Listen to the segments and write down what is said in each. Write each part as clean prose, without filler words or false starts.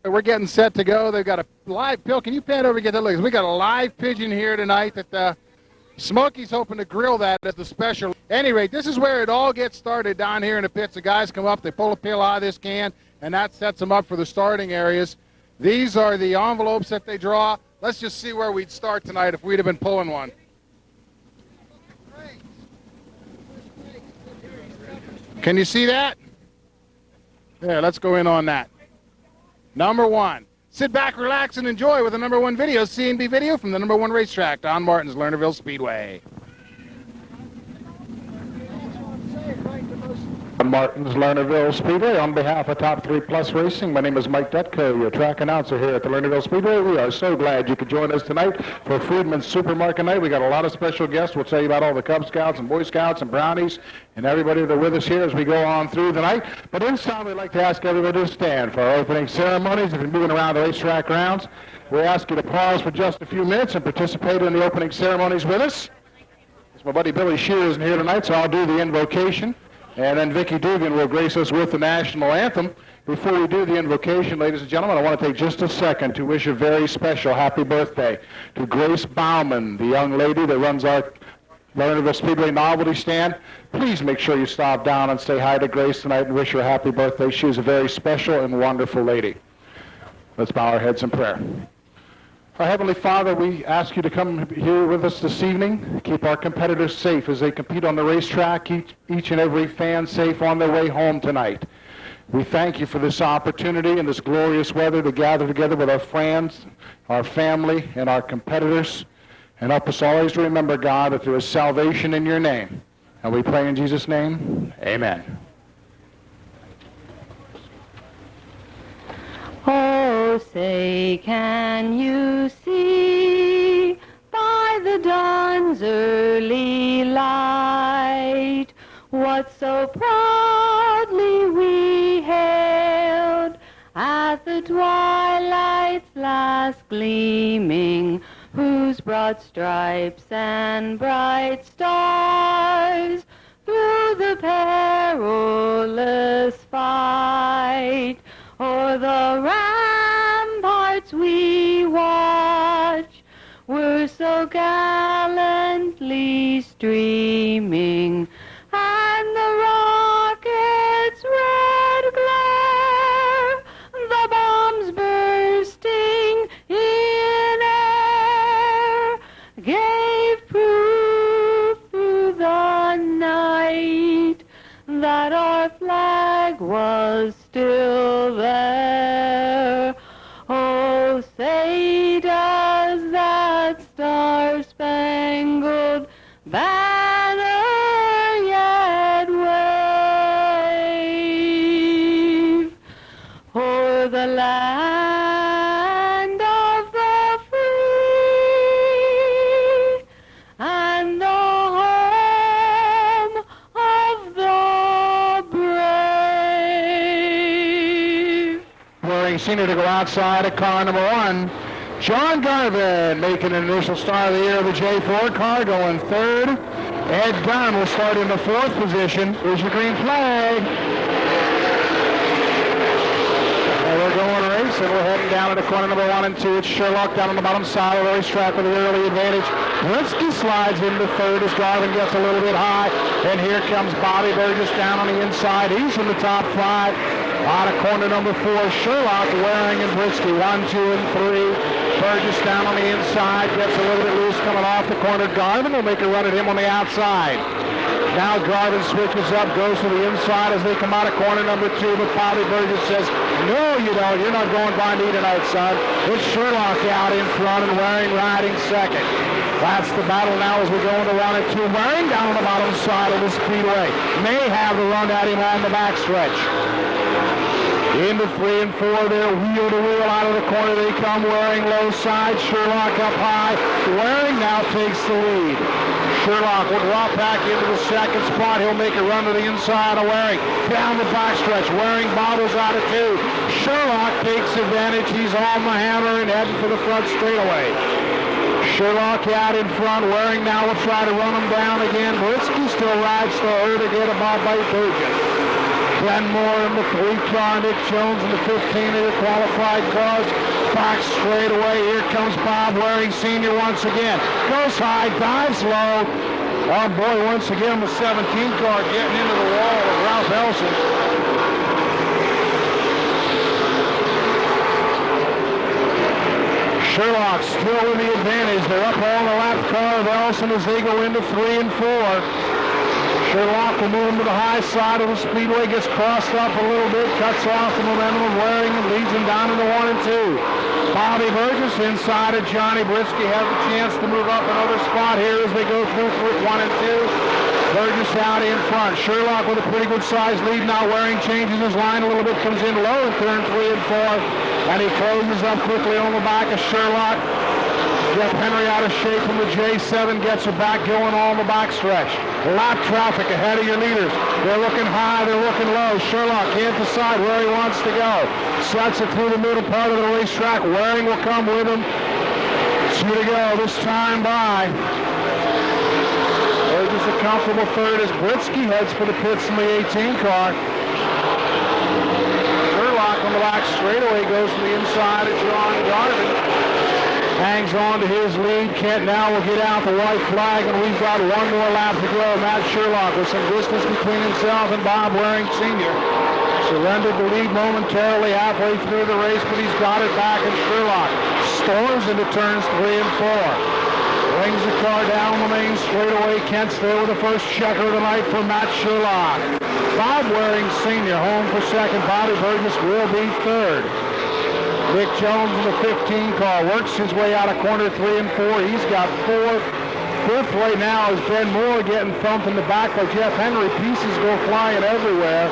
We're getting set to go. They've got a live, Bill, can you pan over and get that look? We got a live pigeon here tonight that Smokey's hoping to grill that as the special. At any rate, this is where it all gets started down here in the pits. The guys come up, they pull a peel out of this can, and that sets them up for the starting areas. These are the envelopes that they draw. Let's just see where we'd start tonight if we'd have been pulling one. Can you see that? There, let's go in on that. Number one. Sit back, relax, and enjoy with the number one video, C&B video from the number one racetrack, Don Martin's Lernerville Speedway. Martin's Lernerville Speedway. On behalf of Top 3 Plus Racing, my name is Mike Dutko, your track announcer here at the Lernerville Speedway. We are so glad you could join us tonight for Freedman's Supermarket Night. We got a lot of special guests. We'll tell you about all the Cub Scouts and Boy Scouts and Brownies and everybody that are with us here as we go on through the night. But this time we'd like to ask everybody to stand for our opening ceremonies. If you're moving around the racetrack grounds, we ask you to pause for just a few minutes and participate in the opening ceremonies with us. My buddy Billy Shear isn't here tonight, so I'll do the invocation. And then Vicki Dugan will grace us with the national anthem. Before we do the invocation, ladies and gentlemen, I want to take just a second to wish a very special happy birthday to Grace Bauman, the young lady that runs our Lernerville Speedway novelty stand. Please make sure you stop down and say hi to Grace tonight and wish her a happy birthday. She is a very special and wonderful lady. Let's bow our heads in prayer. Our Heavenly Father, we ask you to come here with us this evening. Keep our competitors safe as they compete on the racetrack. Keep each and every fan safe on their way home tonight. We thank you for this opportunity and this glorious weather to gather together with our friends, our family, and our competitors. And help us always to remember, God, that there is salvation in your name. And we pray in Jesus' name, amen. Oh, say, can you see by the dawn's early light what so proudly we hailed at the twilight's last gleaming, whose broad stripes and bright stars through the perilous fight o'er the ramparts we watch were so gallantly streaming, and the rocket's red glare, the bombs bursting in air, gave proof through the night that our flag was still there. Oh, say, does that star-spangled banner yet wave o'er the land of the free and the home of the brave? We're senior to go outside at car number one. John Garvin making an initial start of the year of the J4 car, going third. Ed Gunn will start in the fourth position. Here's your green flag. And we're going to race, and we're heading down into corner number 1 and 2. It's Sherlock down on the bottom side of the racetrack with the early advantage. Blinsky slides into third as Garvin gets a little bit high. And here comes Bobby Burgess down on the inside. He's in the top 5. Out of corner number 4, Sherlock, Waring, and Blinsky. 1, 2, and 3. Burgess down on the inside, gets a little bit loose coming off the corner. Garvin will make a run at him on the outside. Now Garvin switches up, goes to the inside as they come out of corner number 2, but Bobby Burgess says, no, you don't. You're not going by me tonight, son. It's Sherlock out in front and Waring riding second. That's the battle now as we go into 1 and 2. Waring down on the bottom side of the speedway. May have the run at him on the backstretch. Into 3 and 4, they're wheel to wheel out of the corner. They come. Waring low side, Sherlock up high. Waring now takes the lead. Sherlock will drop back into the second spot. He'll make a run to the inside of Waring. Down the backstretch. Waring bobbles out of 2. Sherlock takes advantage. He's on the hammer and heading for the front straightaway. Sherlock out in front. Waring now will try to run him down again. Blinsky still rides the herd again above by Burgess. Ben Moore in the 3 car, Nick Jones in the 15 of the qualified cars. Back straight away, here comes Bob Waring Sr. once again. Goes high, dives low. Oh boy, once again the 17 car getting into the wall of Ralph Elson. Sherlock still with the advantage. They're up on the lap car of Elson as they go into 3 and 4. Sherlock will move him to the high side of the speedway, gets crossed up a little bit, cuts off the momentum of Waring and leads him down into 1 and 2. Bobby Burgess inside of Johnny Britsky has a chance to move up another spot here as they go through 1 and 2. Burgess out in front. Sherlock with a pretty good sized lead now. Waring changes his line a little bit, comes in low in turn 3 and 4. And he closes up quickly on the back of Sherlock. Jeff Henry out of shape from the J7, gets her back going on the backstretch. Lap traffic ahead of your leaders. They're looking high, they're looking low. Sherlock can't decide where he wants to go. Sets it through the middle part of the racetrack. Waring will come with him. 2 to go this time by. Burgess a comfortable third as Britsky heads for the pits in the 18 car. Sherlock on the back straightaway goes to the inside of John Donovan. Hangs on to his lead. Kent now will get out the white flag, and we've got 1 more lap to go. Matt Sherlock with some distance between himself and Bob Waring Sr. Surrendered the lead momentarily halfway through the race, but he's got it back, and Sherlock storms into turns 3 and 4. Brings the car down the main straightaway. Kent's there with the first checker of the night for Matt Sherlock. Bob Waring Sr. home for second. Bobby Burgess will be third. Nick Jones in the 15 car works his way out of corner 3 and 4. He's got 4th. 5th right now is Ben Moore getting thumped in the back by Jeff Henry. Pieces go flying everywhere.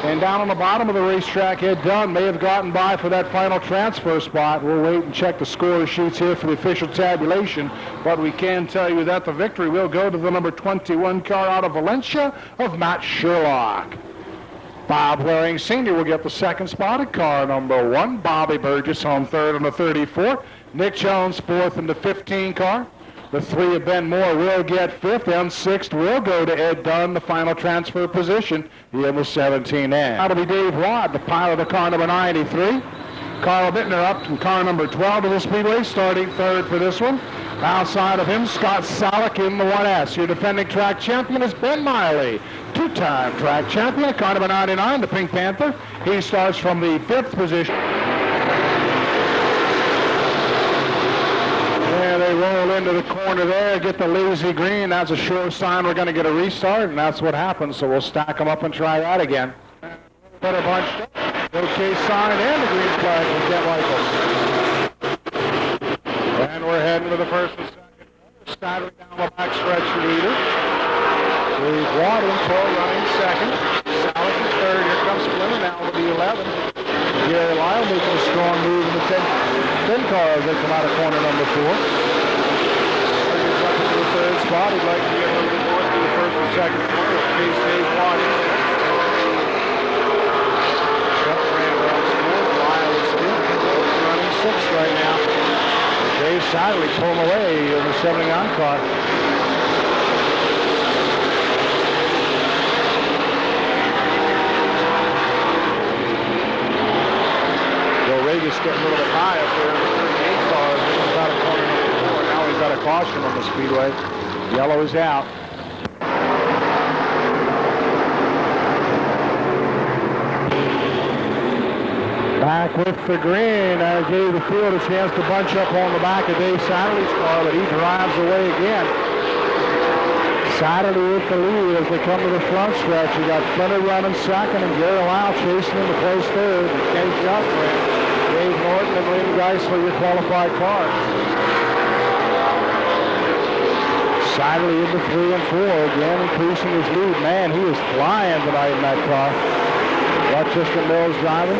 And down on the bottom of the racetrack, Ed Dunn may have gotten by for that final transfer spot. We'll wait and check the score sheets here for the official tabulation. But we can tell you that the victory will go to the number 21 car out of Valencia of Matt Sherlock. Bob Waring Sr. will get the second spot at car number 1. Bobby Burgess on third on the 34. Nick Jones fourth in the 15 car. The 3 of Ben Moore will get 5th, and 6th will go to Ed Dunn, the final transfer position in the 17N. That'll be Dave Watt, the pilot of car number 93. Carl Bittner up in car number 12 of the Speedway, starting third for this one. Outside of him, Scott Salick in the 1S. Your defending track champion is Ben Miley, 2-time track champion, car number 99, the Pink Panther. He starts from the 5th position. And they roll into the corner there, get the lazy green. That's a sure sign we're going to get a restart, and that's what happens. So we'll stack them up and try that again. Better bunched up. Okay, sign and the green flag will get Michael. And we're heading to the first and second. Staggering down the backstretch leader. We've Watt in tow running second. Salick is third. Here comes Splinter now with the 11. Gary Lyle making a strong move in the 10 car as they come out of corner number 4. Gets up into the third spot. He'd like to get a little bit more through the first and second corner. Case Dave Watt in. Right now. Dave Sadley pulling away in the 79 car. Joe Regis getting a little bit high up there in the 38 car. He's out of corner number 4. Now he's got a caution on the speedway. Yellow is out. Back with the green. Gave the field a chance to bunch up on the back of Dave Satterley's car, but he drives away again. Satterley with the lead as they come to the front stretch. You got Fenner running second and Gary Lyle chasing him to close third. Kenny Juffrin, Dave Norton, and Lynn Geisler, your qualified car. Satterley into 3 and 4, again increasing his lead. Man, he is flying tonight in that car. Rochester Mills driving.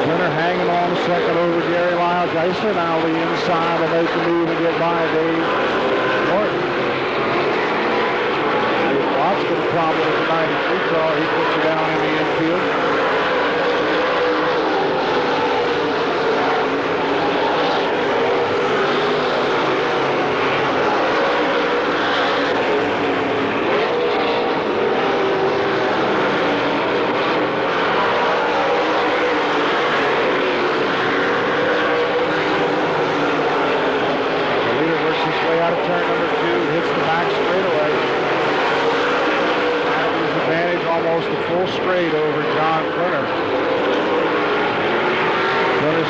Winner hanging on a second over Gary Lyle. Geisler now the inside will make the move and get by Dave Norton. Dave Watt's got a problem with the 93 car. He puts it down in the infield.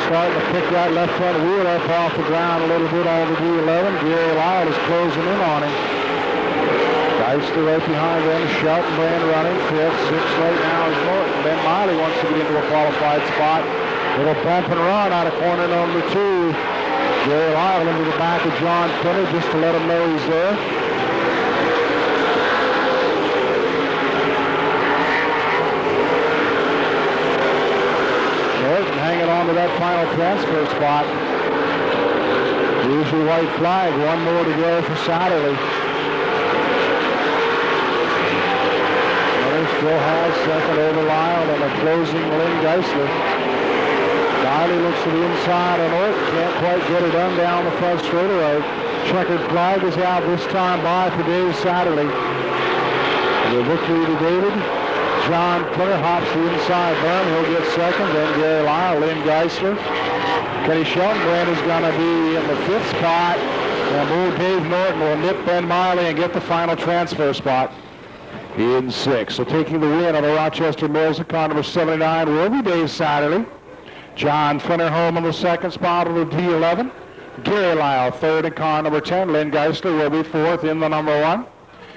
starting to pick that left front wheel up off the ground a little bit on the D11. Gary Lyle is closing in on him. Geisler right behind them. Shelton Brand running fifth. Sixth right now is Norton. Ben Miley wants to get into a qualified spot. Little bump and run out of corner number 2. Gary Lyle into the back of John Finner just to let him know he's there. Norton hanging on to that final transfer spot. Usually white flag. One more to go for Satterley. Finner still has second over Lyle and a closing Lynn Geisler. Riley looks to the inside on Norton. Can't quite get it done down the front straightaway. Checkered flag is out this time by for Dave Satterley. The victory to David. John Finner hops the inside berm. He'll get second. Then Gary Lyle, Lynn Geisler. Kenny Sheltonbrand is going to be in the 5th spot. And Dave Norton will nip Ben Miley and get the final transfer spot in 6th. So taking the win on the Rochester Mills at car number 79 will be Dave Satterley. John Finner home on the 2nd spot of the D11. Gary Lyle 3rd in car number 10. Lynn Geisler will be 4th in the number 1.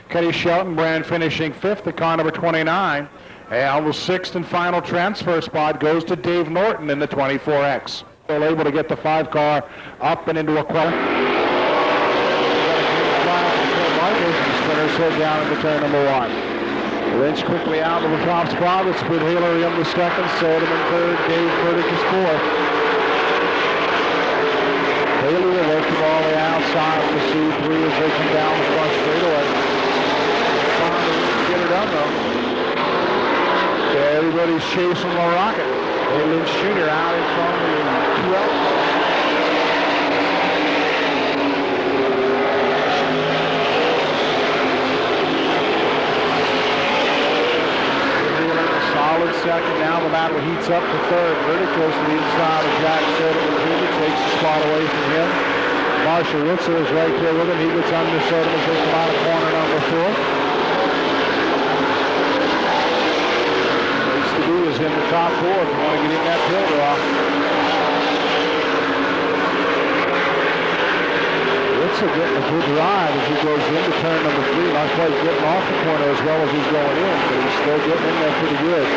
Kenny Sheltonbrand finishing 5th at car number 29. And the 6th and final transfer spot goes to Dave Norton in the 24X. Still able to get the 5 car up and into a qualifying. Spinner's head down into turn number 1. Lynch quickly out to the top spot with Split Hillary in the 2nd, Soderman 3rd, Dave Burdick is 4th. Haley will work the ball on the outside to C3 as they come down the front straightaway. Trying to get it done though. Everybody's chasing the rocket. Hey, Lynch Jr. out in front of the 2L. Solid second. Now the battle heats up to 3rd. Burdick goes to the inside of Jack Soderman Jr. Takes the spot away from him. Marshall Witzel is right there with him. He gets under Soderman, takes him out of corner number 4. Race to do is in the top 4 if you want to get in that pill draw. Witzel getting a good ride as he goes into turn number 3. Not quite getting off the corner as well as he's going in, but he's still getting in there pretty good.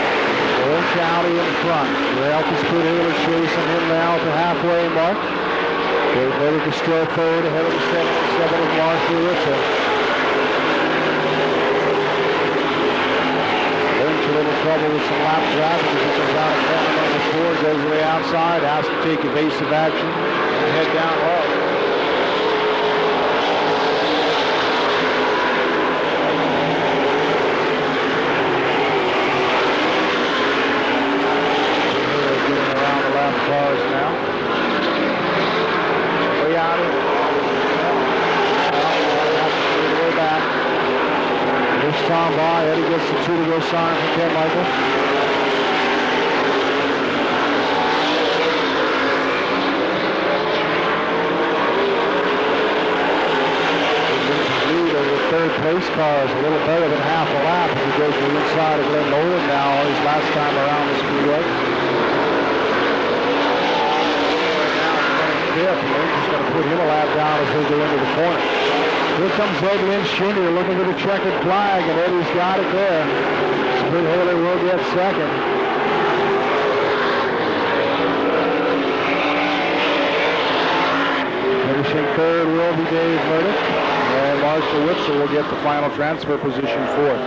Orange County in front. Ralph Split Hillary chasing him now at the halfway mark. Dave Burdick is still 3rd ahead of the 7 of Marshall Witzel. Lynch a little trouble with some lap traffic as he comes out of corner number 4, goes to the outside, has to take evasive action and head down low. Cars now. Way out of way back. Here's Tom by. Eddie gets the 2 to go sign from Ken Michael. Lead over 3rd place cars, a little better than half a lap as he goes to the inside of Glenn Nolan now his last time around the speedway. Lynch is going to put him a lap down as they go into the corner. Here comes Ed Lynch Jr. looking for the checkered flag, and Eddie's got it there. Split Haley will get second. Finishing 3rd will be Dave Burdick, and Marshall Witzel will get the final transfer position 4th.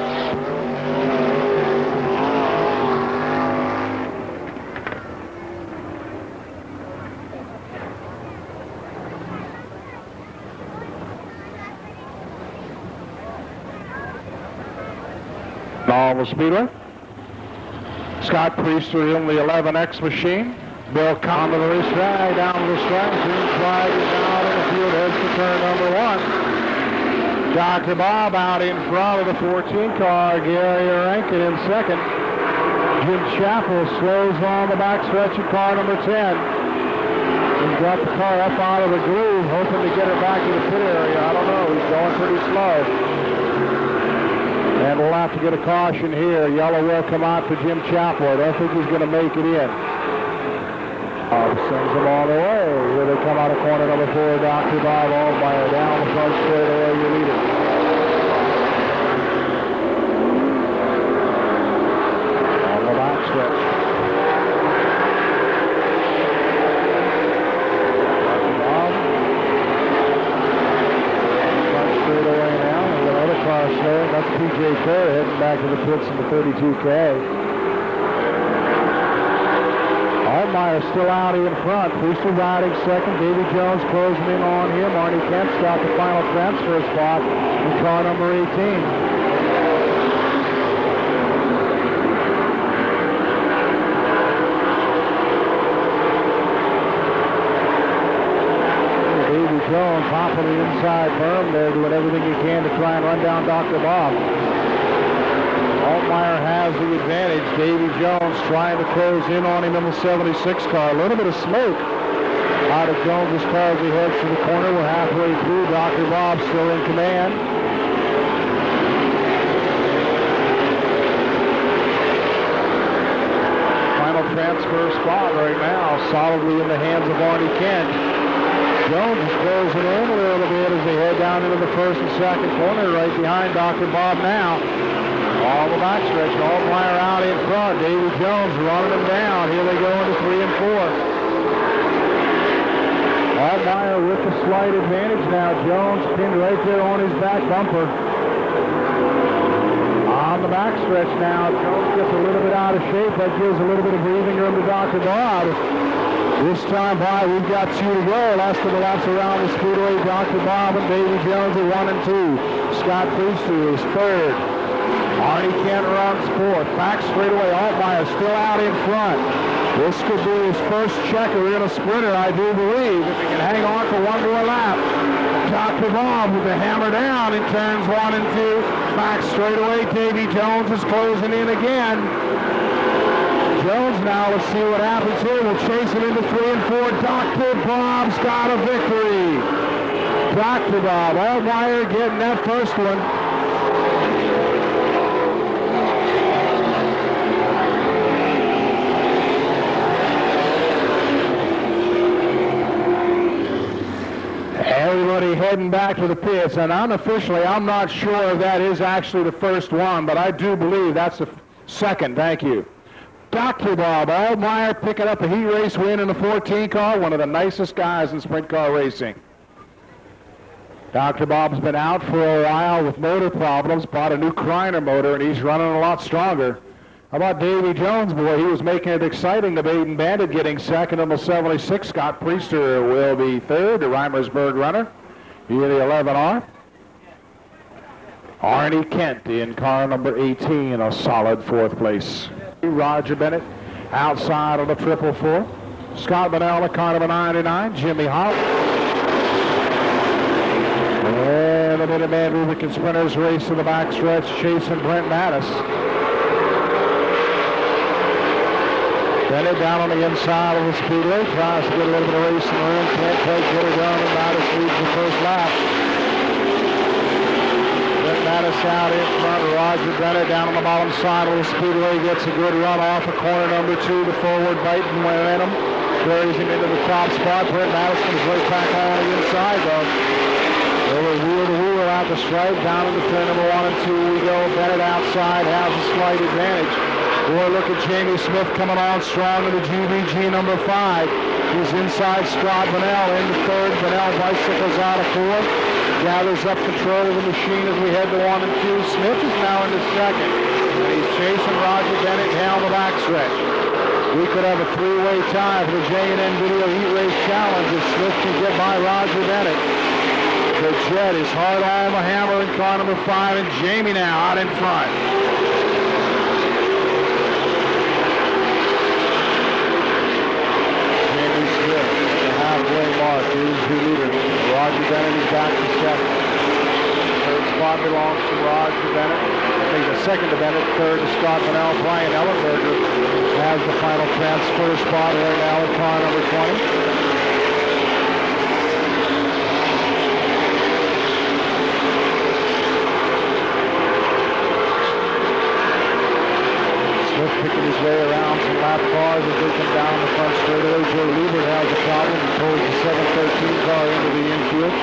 Normal Speedway. Scott Priester in the 11X machine. Bill Conn to the racetrack, down to the stretch. Green flag is out in the field, heads to turn number 1. Dr. Bob out in front of the 14 car. Gary Rankin in second. Jim Chappell slows on the back stretch of car number 10. He's got the car up out of the groove, hoping to get her back to the pit area. I don't know, he's going pretty slow. And we'll have to get a caution here. Yellow will come out for Jim Chappell. I don't think he's going to make it in. Sends them all the way. Here they come out of corner number 4, Dr. Bob Altmeyer down the front straightaway, your leader. On the back stretch. Dr. Bob. Front straightaway now. There's another car slowing. That's P.J. Kerr heading back to the pits in the 32K. Altmeyer still out in front. Brewster riding second. Davy Jones closing in on him. Arnie Kent got the final transfer spot in car number 18. Davy Jones hopping the inside berm there, doing everything he can to try and run down Dr. Bob. Altmeyer has the advantage. Davy Jones trying to close in on him in the 76 car. A little bit of smoke out of Jones's car as he heads to the corner. We're halfway through. Dr. Bob still in command. Final transfer spot right now, solidly in the hands of Arnie Kent. Jones is closing in a little bit as they head down into the first and second corner, right behind Dr. Bob now. All the backstretch, Altmeyer out in front. Davy Jones running them down. Here they go into 3 and 4. Altmeyer with the slight advantage now. Jones pinned right there on his back bumper. On the backstretch now, Jones gets a little bit out of shape. That gives a little bit of breathing room to Dr. Bob. This time by, we've got 2 to go. Last of the laps around the speedway. Dr. Bob and Davy Jones are 1 and 2. Scott Priester is third. Arnie Kent runs fourth. Back straightaway, Altmeyer still out in front. This could be his first checker in a sprinter, I do believe, if he can hang on for one more lap. Dr. Bob with the hammer down in turns 1 and 2. Back straightaway, Davy Jones is closing in again. Jones now, let's see what happens here. We'll chase him into 3 and 4. Dr. Bob's got a victory. Dr. Bob, Altmeyer getting that first one. Everybody heading back to the pits, and unofficially, I'm not sure if that is actually the first one, but I do believe that's the second. Thank you. Dr. Bob Altmeyer picking up a heat race win in the 14 car, one of the nicest guys in sprint car racing. Dr. Bob's been out for a while with motor problems, bought a new Kreiner motor, and he's running a lot stronger. How about Davy Jones, boy? He was making it exciting. The Baden Bandit getting second in the 76. Scott Priester will be third, the Reimersburg runner. Here the 11R. Arnie Kent in car number 18, a solid fourth place. Roger Bennett outside of the 444. Scott Bonnell, car number 99. Jimmy Hopp. And the Minuteman Rubicon Sprinters race to the backstretch, chasing Brent Mattis. Bennett down on the inside of the speedway, tries to get a little bit of racing room, can't quite get it done, and Mattis leads the first lap. Brent Mattis out in front, Roger Bennett down on the bottom side of the speedway, gets a good run off of corner number 2, the forward bite and momentum, carries him into the top spot. Brent Mattis comes right back on the inside though. Over wheel to wheel out the stripe, down into turn number 1 and 2 we go. Bennett outside has a slight advantage. Boy, look at Jamie Smith coming on strong in the GBG number 5. He's inside Scott Bonnell into third. Bonnell bicycles out of fourth. Gathers up control of the machine as we head to 1 and 2. Smith is now into second. And he's chasing Roger Bennett down the backstretch. We could have a 3-way tie for the J&N Video Heat Race Challenge if Smith can get by Roger Bennett. The Jet is hard on the hammer in car number 5, and Jamie now out in front. Jamie Smith at the halfway mark is the leader. Roger Bennett is back to second. Third spot belongs to Roger Bennett. I think the second to Bennett, third to Scott Bonnell. Brian Ellenberger has the final transfer spot right now in car number 20. Picking his way around some lap cars as they come down the front straightaway. Joe Liebert has a problem. He pulls the 713 car into the infield.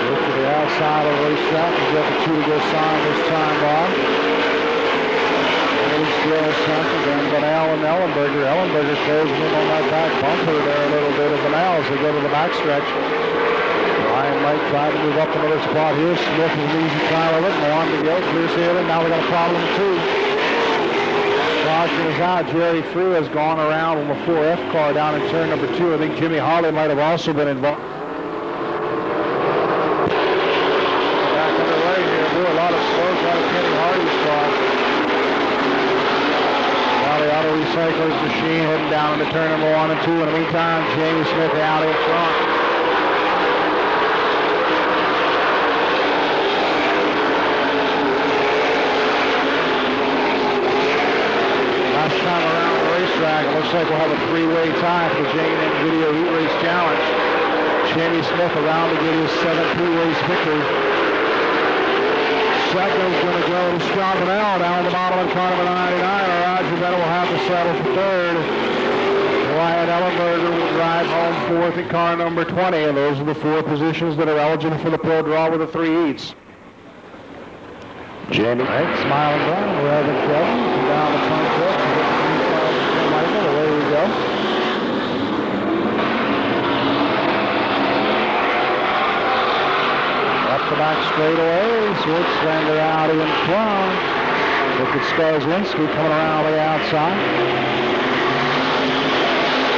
Look to the outside of the racetrack. He's got the 2 to go sign this time, Bob. There's Joe Santos and Banal and Ellenberger. Ellenberger closing in on that back bumper there a little bit of Banal as they go to the backstretch. Ryan might try to move up another spot here. Smith with an easy time of it. On to go. Clear sailing. Now we got a problem too. Caution is out. Jerry Frew has gone around on the 4F car down in turn number 2. I think Jimmy Holly might have also been involved. Back underway here. Boy, a lot of smoke out of Kenny Hardy's car. The auto recyclers machine heading down into turn number 1 and 2. In the meantime, Jamie Smith out in front. Last time around the racetrack, it looks like we'll have a 3-way tie for the J&M Video Heat Race Challenge. Jamie Smith around to get his 7th race victory. Second's going to go to Scott Bell down the bottom of car number 99. Roger Bennett will have to settle for 3rd. Wyatt Ellenberger will drive home 4th in car number 20. And those are the 4 positions that are eligible for the pro draw with the 3 heats. Jamie. Right, smiling down. Reverend Kevin down the front stretch. Michael, away we go. The back straightaway, Schwartzlander out in front. Look at Skarzynski coming around the outside.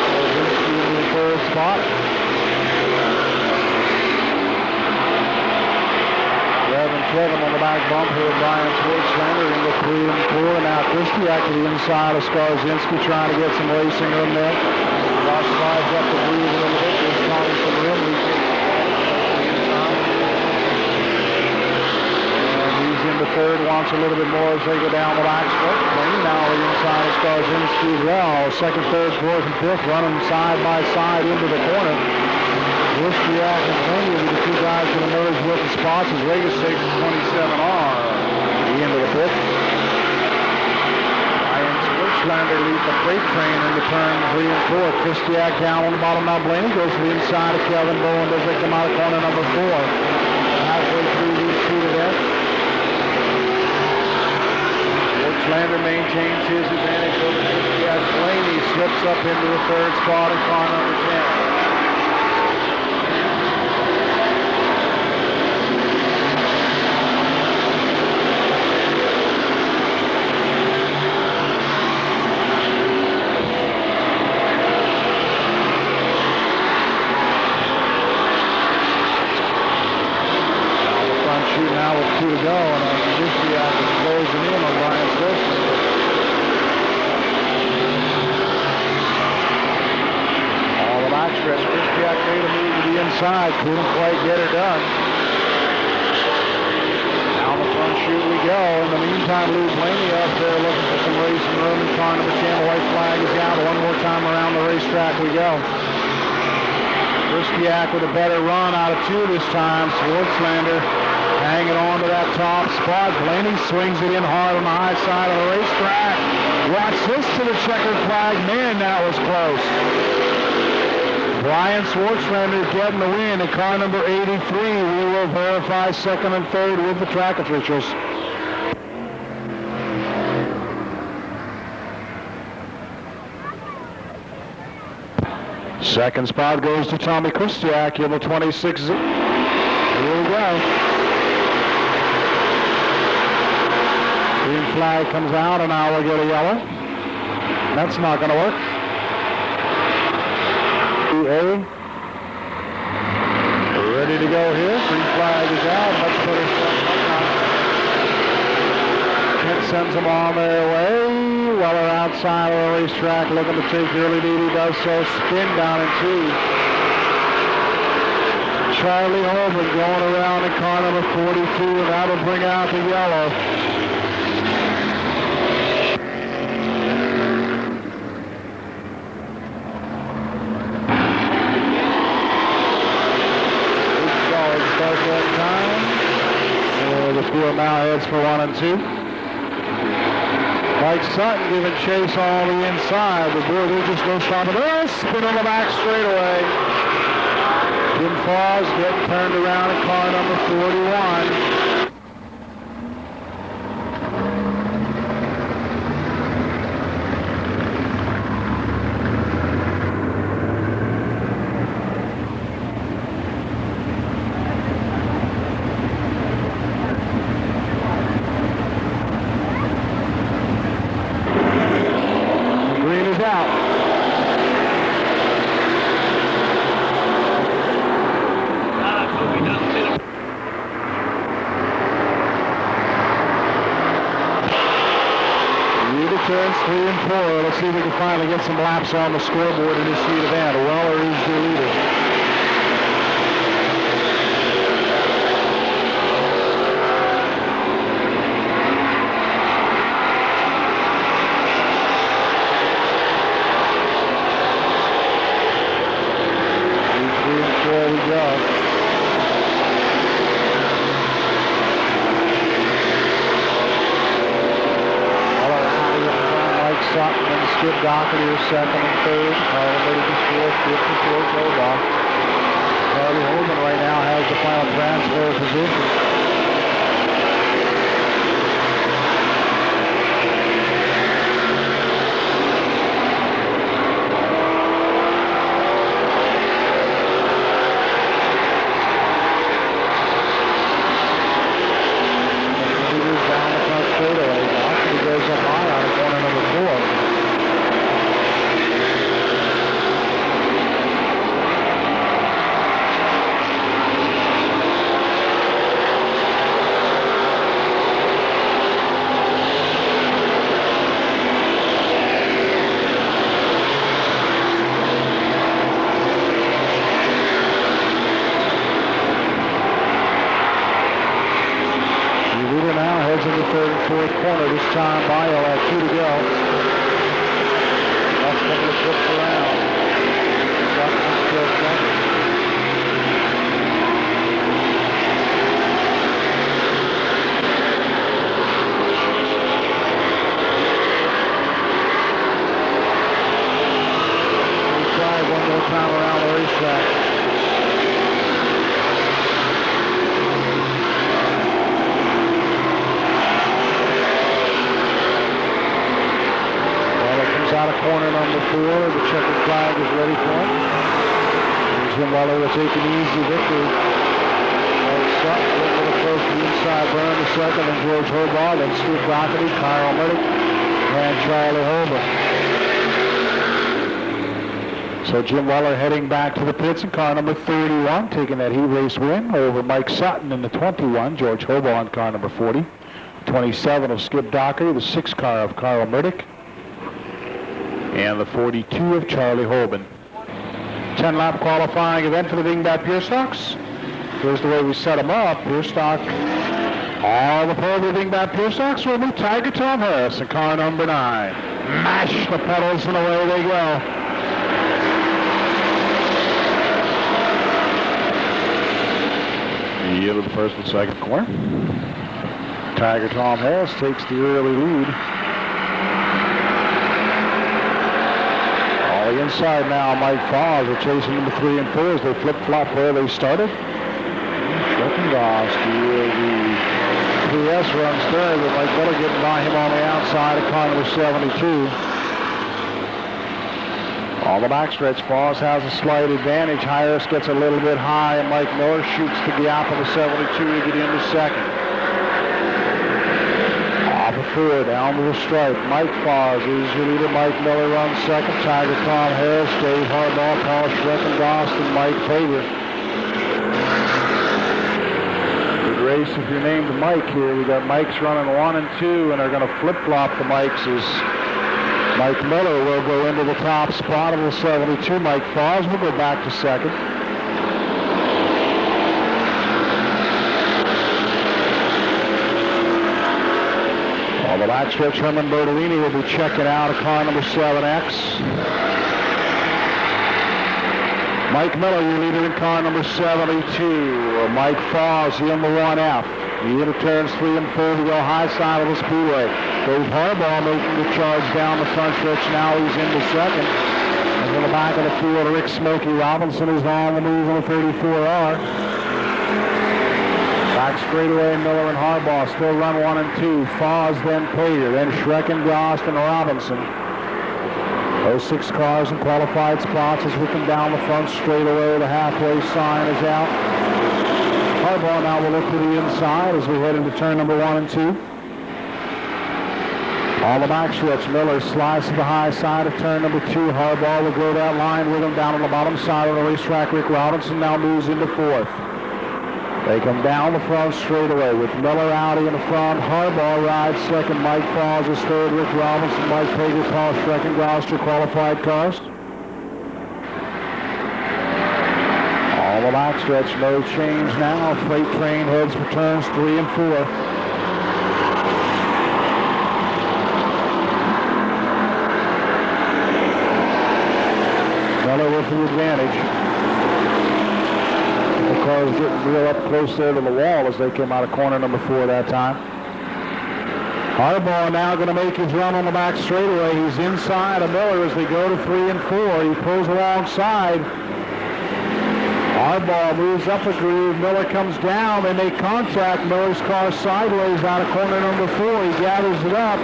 Skarzynski in the 3rd spot. Reverend Kevin on the back bump here, Brian Schwartzlander in the 3 and 4. And now Christiak to the inside of Skarzynski trying to get some racing room there. Josh slides up the breeze a little bit. There's Tommy some room. Into 3rd, wants a little bit more as they go down the back stretch. Now the inside of Skarzynski as well. 2nd, 3rd, 4th, and 5th running side by side into the corner. Christiak and Tony will be the 2 guys going to merge with the spots as Vegas takes 27R. The end of the 5th. Ryan Schwartzlander leads the freight train into turn 3 and 4. Christiak down on the bottom now. Blaney goes to the inside of Kevin Bowen as they come out of corner number 4. Halfway through these 2 to death. Lander maintains his advantage over Christiak. Blaney slips up into the 3rd spot in car number 10. Down the front chute now with 2 to go, and Christiak is closing in on Brian Schwartzlander. All the backstretch. Christiak made a move to the inside. Couldn't quite get her done. Down the front chute we go. In the meantime, Lou Blaney up there looking for some racing room in car number 10. The white flag is out. One more time around the racetrack we go. Christiak with a better run out of 2 this time. Schwartzlander hanging on to that top spot. Blaney swings it in hard on the high side of the racetrack. Watch this to the checkered flag. Man, that was close. Brian Schwartzlander getting the win in car number 83. We will verify 2nd and 3rd with the track officials. Second spot goes to Tommy Christiak in the 26. Here we go. Green flag comes out, and now we'll get a yellow. That's not going to work. 2A. Ready to go here. Green flag is out. Much better stuff. Kent sends them on their way. Weller outside of the racetrack looking to take the early lead. He does so. Spin down in 2. Charlie Holman going around in car number 42, and that'll bring out the yellow. now heads for 1 and 2. Mike Sutton giving chase all the inside, but boy, there's just no stopping. Oh, spin on the back straightaway. Jim Foss getting turned around in car number 41. Turns 3 and 4. Let's see if we can finally get some laps on the scoreboard in this heat event. Weller is the leader. Skip Doherty is second and third. Carl Murray is fourth, fifth and fourth. Charlie Hogan right now has the final transfer position. Down the front straightaway. Doherty goes up high on corner number 4. In the third and fourth corner, this time Bio at 2 to go. Last couple of trips around. Sutton still second. We'll try one more time around the racetrack. Out of corner number 4, the checkered flag is ready for him. Jim Weller will take an easy victory. Sutton a little bit close to the inside burn to second, and George Hobart, and Steve Doherty, Kyle Murray, and Charlie Holbert. So Jim Weller heading back to the pits in car number 31, taking that heat race win over Mike Sutton in the 21, George Hobart in car number 40. 27 of Skip Doherty, the 6 car of Carl Murdick, and the 42 of Charlie Hoban. 10-lap qualifying event for the Dingbat Pure Stocks. Here's the way we set them up. Pure Stock, all the pole of the Dingbat Pure Stocks will be Tiger Tom Harris in car number 9. Mash the pedals and away they go. Yield to the first and second corner. Tiger Tom Harris takes the early lead. Inside now, Mike Foss are chasing number 3 and 4 as they flip-flop where they started. Schreckengost, the PS runs third, but Mike Miller getting by him on the outside of car number 72. On the backstretch, Foss has a slight advantage. Harris gets a little bit high, and Mike Miller shoots the gap of the 72 to get into second. Forward, down to the stripe. Mike Foss is your leader. Mike Miller runs second. Tiger Tom Harris, Dave Harbaugh, Paul Schreckengost, and Mike Fager. Good race if you're named Mike here. We got Mike's running 1 and 2, and they're going to flip-flop the Mikes as Mike Miller will go into the top spot of the 72. Mike Foss will go back to second. On the backstretch, Herman Bertolini will be checking out of car number 7X. Mike Miller, your leader in car number 72. Mike Foss in the 1F. Into turns 3 and 4 to go high side of the speedway. Dave Harbaugh making the charge down the front stretch. Now he's into second. And in the back of the field, Rick Smokey Robinson is on the move on the 34R. Back straightaway, Miller and Harbaugh still run 1 and 2. Foz, then Pager, then Schreckengost and Robinson. Those 6 cars in qualified spots as we come down the front straightaway. The halfway sign is out. Harbaugh now will look to the inside as we head into turn number 1 and 2. On the backstretch, Miller slides to the high side of turn number 2. Harbaugh will go that line with him down on the bottom side of the racetrack. Rick Robinson now moves into 4th. They come down the front straightaway with Miller out in the front. Harbaugh rides second. Mike Foz is third. Rick Robinson, Mike Pager, Paul Schreckengost are qualified cars. On the backstretch, no change now. Freight train heads for turns 3 and 4. Miller with the advantage. The cars getting real up close there to the wall as they came out of corner number 4 that time. Harbaugh now going to make his run on the back straightaway. He's inside of Miller as they go to 3 and 4. He pulls alongside. Harbaugh moves up a groove. Miller comes down. They make contact. Miller's car sideways out of corner number 4. He gathers it up.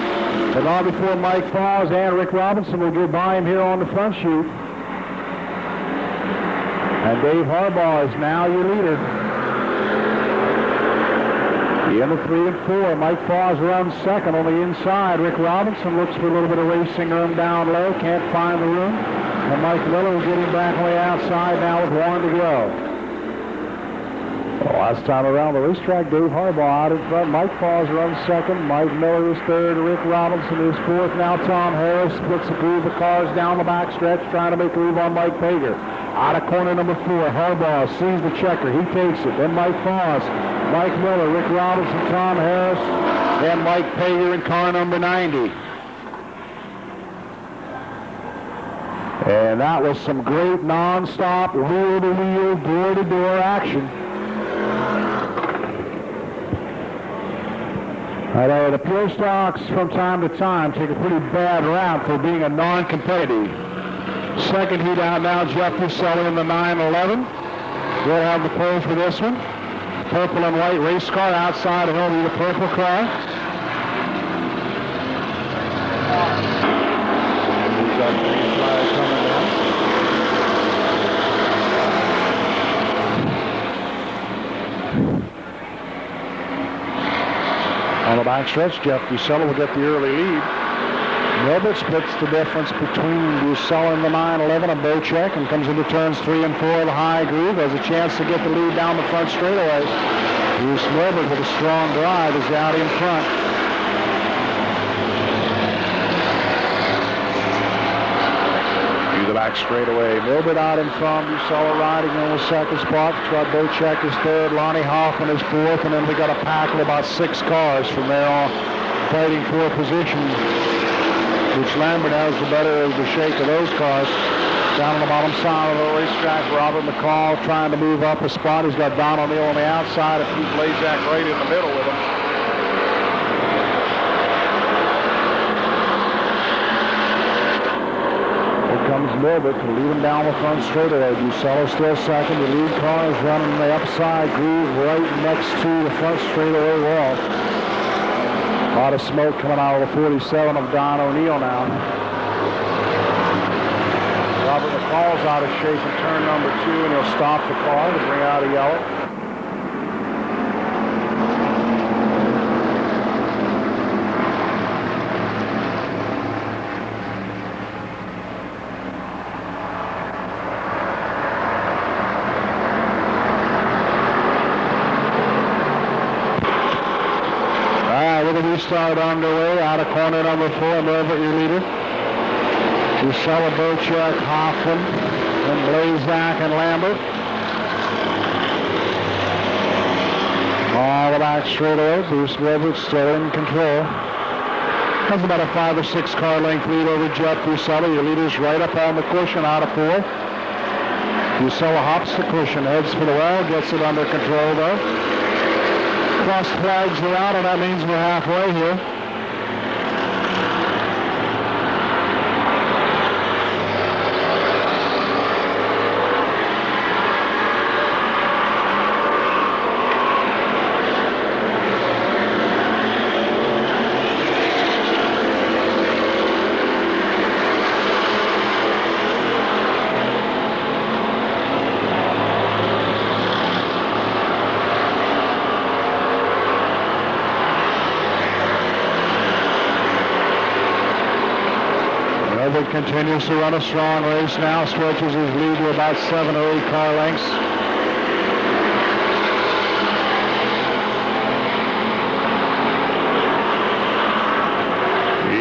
But not before Mike Foz and Rick Robinson will get by him here on the front chute. And Dave Harbaugh is now your leader. In the 3 and 4, Mike Foz runs second on the inside. Rick Robinson looks for a little bit of racing room down low. Can't find the room. And Mike Miller will get him back on the outside now with 1 to go. Well, last time around the racetrack, Dave Harbaugh out in front. Mike Foz runs second. Mike Miller is third. Rick Robinson is fourth. Now Tom Harris splits a groove of cars down the back stretch, trying to make a move on Mike Pager. Out of corner number 4, Harbaugh sees the checker. He takes it. Then Mike Foz, Mike Miller, Rick Robinson, Tom Harris, and Mike Pager in car number 90. And that was some great non-stop, wheel-to-wheel, door-to-door action. The pure stocks from time to time take a pretty bad rap for being a non-competitive. Second heat out now, Jeff Buselli in the 911. We'll have the pole for this one. Purple and white race car outside of him, the purple car. He's got the green flag coming down. On the backstretch, Jeff Buselli will get the early lead. Milbert splits the difference between Buselli and the 911 and Bocek and comes into turns 3 and 4 of the high groove. Has a chance to get the lead down the front straightaway. Bruce Milbert with a strong drive is out in front. To the back straightaway. Milbert out in front. Buselli riding in the second spot. Trud Bocek is third. Lonnie Hoffman is fourth. And then we got a pack of about 6 cars from there on fighting for position. Which Lambert has the better of the shake of those cars. Down on the bottom side of the racetrack, Robert McCall trying to move up a spot. He's got Don O'Neill on the outside and Pete Blazak right in the middle with him. Here comes Milbert to lead him down the front straightaway. Buselli still second. The lead car is running the upside groove right next to the front straightaway wall. A lot of smoke coming out of the 47 of Don O'Neill now. Robert McCall's out of shape in turn number 2, and he'll stop the car to bring out a yellow. Restart underway out of corner number 4, Milbert your leader. Buselli, Bocek, Hoffman, and Blazak and Lambert. All the back straightaway. Bruce Milbert still in control. Has about a 5 or 6 car length lead over Jeff Buselli. Your leader's right up on the cushion out of 4. Buselli hops the cushion, heads for the wall, gets it under control though. Cross flags are out, and that means we're halfway here. Everett continues to run a strong race now, stretches his lead to about 7 or 8 car lengths.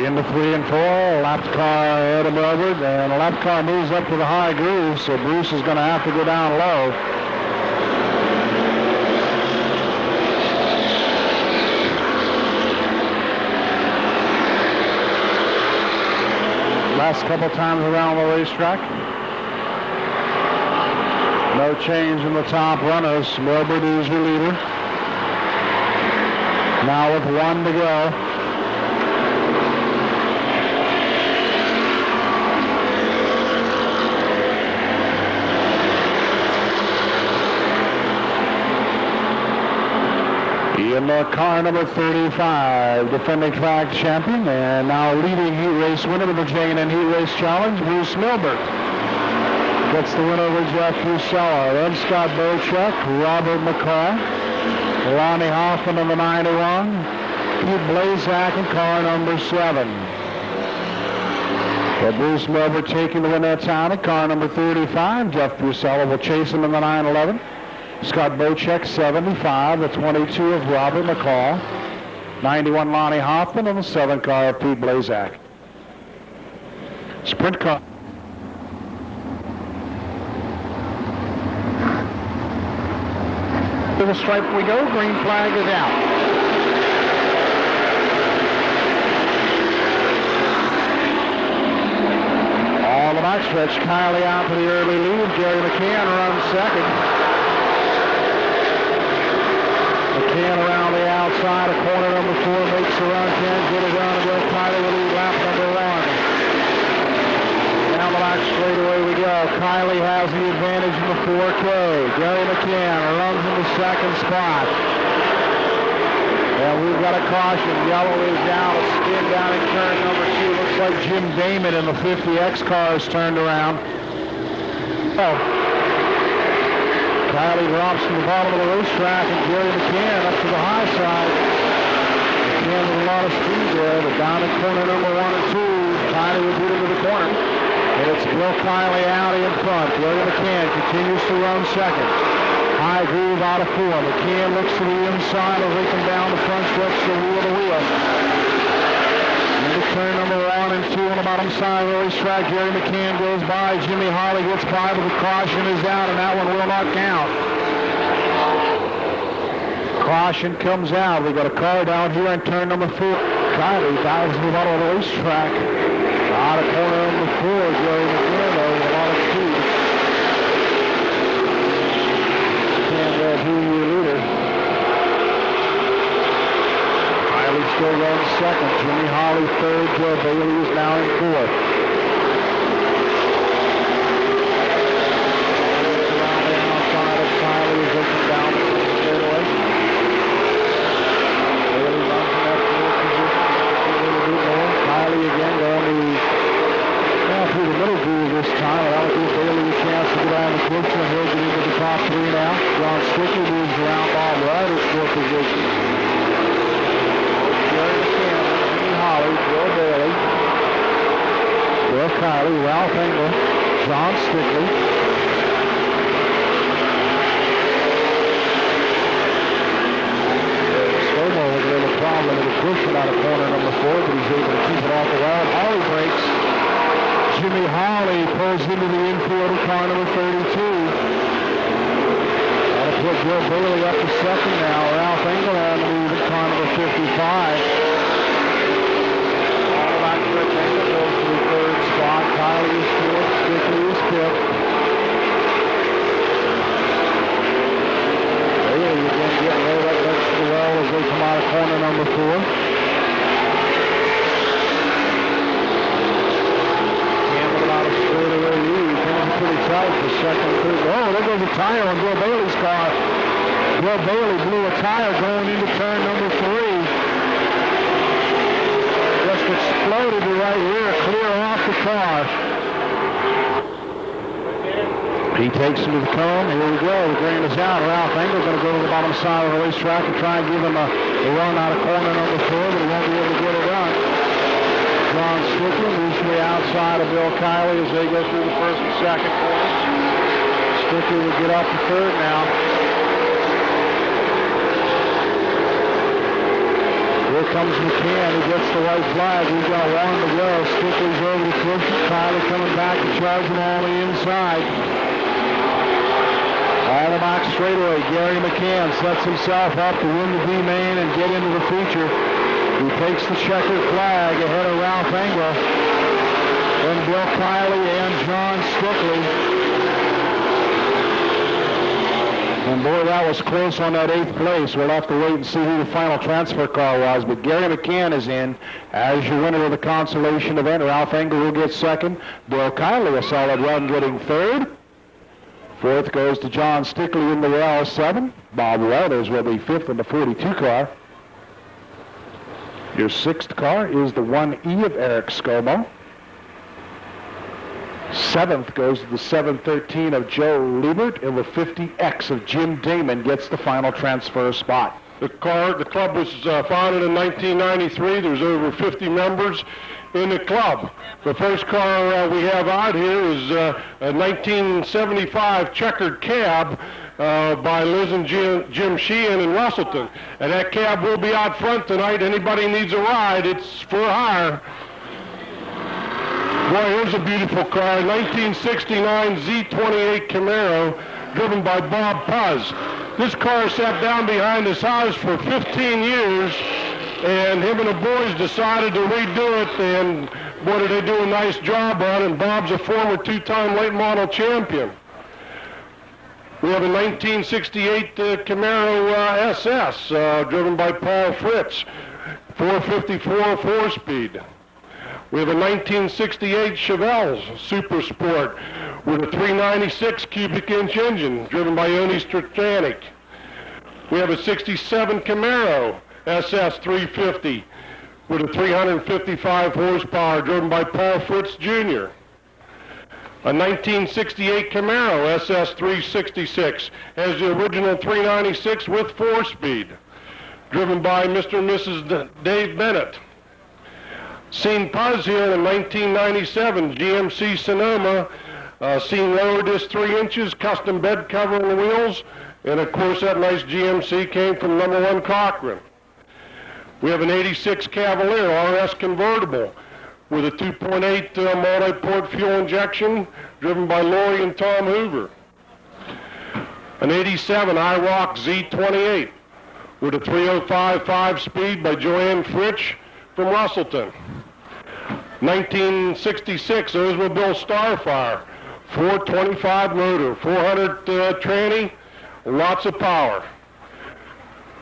Into 3 and 4, lap car Adam Everett, and the lap car moves up to the high groove, so Bruce is going to have to go down low. Last couple times around the racetrack. No change in the top runners. Wilbert is your leader. Now with 1 to go. In the car number 35, defending track champion and now leading heat race winner of the J&N Heat Race Challenge, Bruce Milbert. Gets the win over Jeff Fusella. Then Scott Bochek, Robert McCall, Lonnie Hoffman in the 91, Pete Blazak in car number 7. But Bruce Milbert taking the win that time in car number 35. Jeff Fusella will chase him in the 911. Scott Bochek, 75, the 22 of Robert McCall, 91 Lonnie Hoffman, and the 7 car of Pete Blazak. Sprint car. To the stripe we go, green flag is out. All the backstretch, Kylie out to the early lead, Jerry McCann runs second. McCann around the outside of corner number 4, makes the run, can't get it done, and goes Kylie will lead lap number 1. Down the back straightaway we go. Kylie has the advantage in the 4K. Gary McCann runs in the second spot. And we've got a caution. Yellow is down, a spin down in turn number 2. Looks like Jim Damon in the 50X car has turned around. Oh. Kylie drops from the bottom of the racetrack, and Jerry McCann up to the high side. McCann with a lot of speed there, but down in corner number 1 and 2, Kylie will beat him to the corner. And it's Bill Kylie out in front. Jerry McCann continues to run second. High groove out of 4. McCann looks to the inside as they come down the front stretch to wheel to wheel. Into turn number 1 and 2 on the bottom side of the racetrack. Jerry McCann goes by. Jimmy Hawley gets by, but the caution is out, and that one will not count. Caution comes out. We've got a car down here in turn number 4. Kylie dives to the bottom of the racetrack. Out of corner number 4, Jerry McCann, though, with a lot of speed. Can't get who your leader. Kylie still runs second. Jimmy Hawley third. Joe Bailey is now in 4th. Around the outside of Kylie is looking down the straightaway. Bailey runs in that 4th position. A little bit more. Kylie again going to through the middle groove this time. That'll give Bailey a chance to get out of the clinch, and he'll get into the top 3 now. John Stickey moves around Bob Ryder's 4th position. Jerry McCann, Jimmy Hawley, Bill Bailey, Bill Kylie, Ralph Engel, John Stickey. Slow-mo with a little problem with the cushion out of corner number 4, but he's able to keep it off the wall. Hawley breaks. Jimmy Hawley pulls into the infield of car number 32. That'll put Bill Bailey up to second now. Ralph Engel on the lead at car number 55. All back to Engel goes to the 3rd spot. Kylie is 4th. Stickey is 5th. Bailey again getting right up next to the well second, third. Oh, there goes a tire on Bill Bailey's car. Bill Bailey blew a tire going into turn number 3. Just exploded the right rear clear off the car. He takes him to the cone. Here we go. The green is out. Ralph Engel going to go to the bottom side of the racetrack and try and give him a run out of corner number 4, but he won't be able to get it done. John Strickland moves to the outside of Bill Kiley as they go through the first and second corners. Strickland will get up to third now. Here comes McCann. He gets the white flag. We've got 1 to go. Strickland's over the first. Kiley coming back to charge him on the inside. All the box straightaway. Gary McCann sets himself up to win the D-main and get into the feature. He takes the checkered flag ahead of Ralph Engel. Then Bill Kiley and John Strickland. And boy, that was close on that 8th place. We'll have to wait and see who the final transfer car was. But Gary McCann is in as your winner of the consolation event. Ralph Engel will get second. Bill Kiley, a solid run, getting third. Fourth goes to John Stickley in the L7. Bob Weathers will be fifth in the 42 car. Your 6th car is the 1E of Eric Scomo. 7th goes to the 713 of Joe Liebert, and the 50X of Jim Damon gets the final transfer spot. The club was founded in 1993. There's over 50 members in the club. The first car we have out here is a 1975 checkered cab by Liz and Jim Sheehan in Russellton. And that cab will be out front tonight. Anybody needs a ride, it's for hire. Boy, here's a beautiful car, 1969 Z28 Camaro, driven by Bob Puz. This car sat down behind his house for 15 years, and him and the boys decided to redo it, and boy, did they do a nice job on it, and Bob's a former 2-time late model champion. We have a 1968 Camaro SS, driven by Paul Fritz, 454 4-speed. We have a 1968 Chevelle Super Sport with a 396 cubic inch engine driven by Oni Strachanik. We have a 67 Camaro SS 350 with a 355 horsepower driven by Paul Fritz Jr. A 1968 Camaro SS 366 has the original 396 with 4-speed driven by Mr. and Mrs. Dave Bennett. Seen Puz here in 1997 GMC Sonoma, seen lower disc 3 inches, custom bed cover on the wheels, and of course that nice GMC came from number 1 Cochran. We have an 86 Cavalier RS convertible with a 2.8 multi-port fuel injection driven by Lori and Tom Hoover. An 87 IROC Z28 with a 305 5-speed by Joanne Fritsch from Russellton. 1966 Oldsmobile Starfire, 425 motor, 400 tranny, lots of power.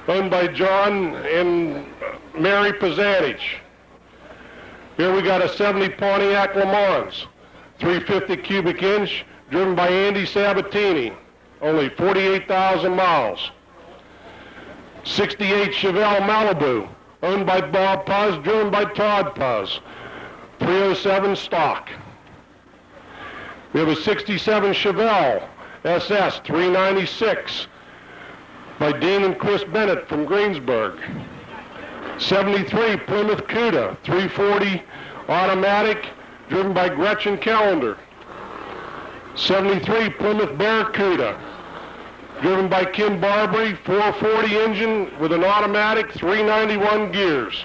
Owned by John and Mary Pazanich. Here we got a 70 Pontiac Le Mans, 350 cubic inch, driven by Andy Sabatini, only 48,000 miles. 68 Chevelle Malibu, owned by Bob Puz, driven by Todd Puz, 307 stock. We have a 67 Chevelle SS 396 by Dean and Chris Bennett from Greensburg. 73 Plymouth Cuda 340 automatic, driven by Gretchen Callender. 73 Plymouth Barracuda, driven by Kim Barbary, 440 engine with an automatic, 391 gears.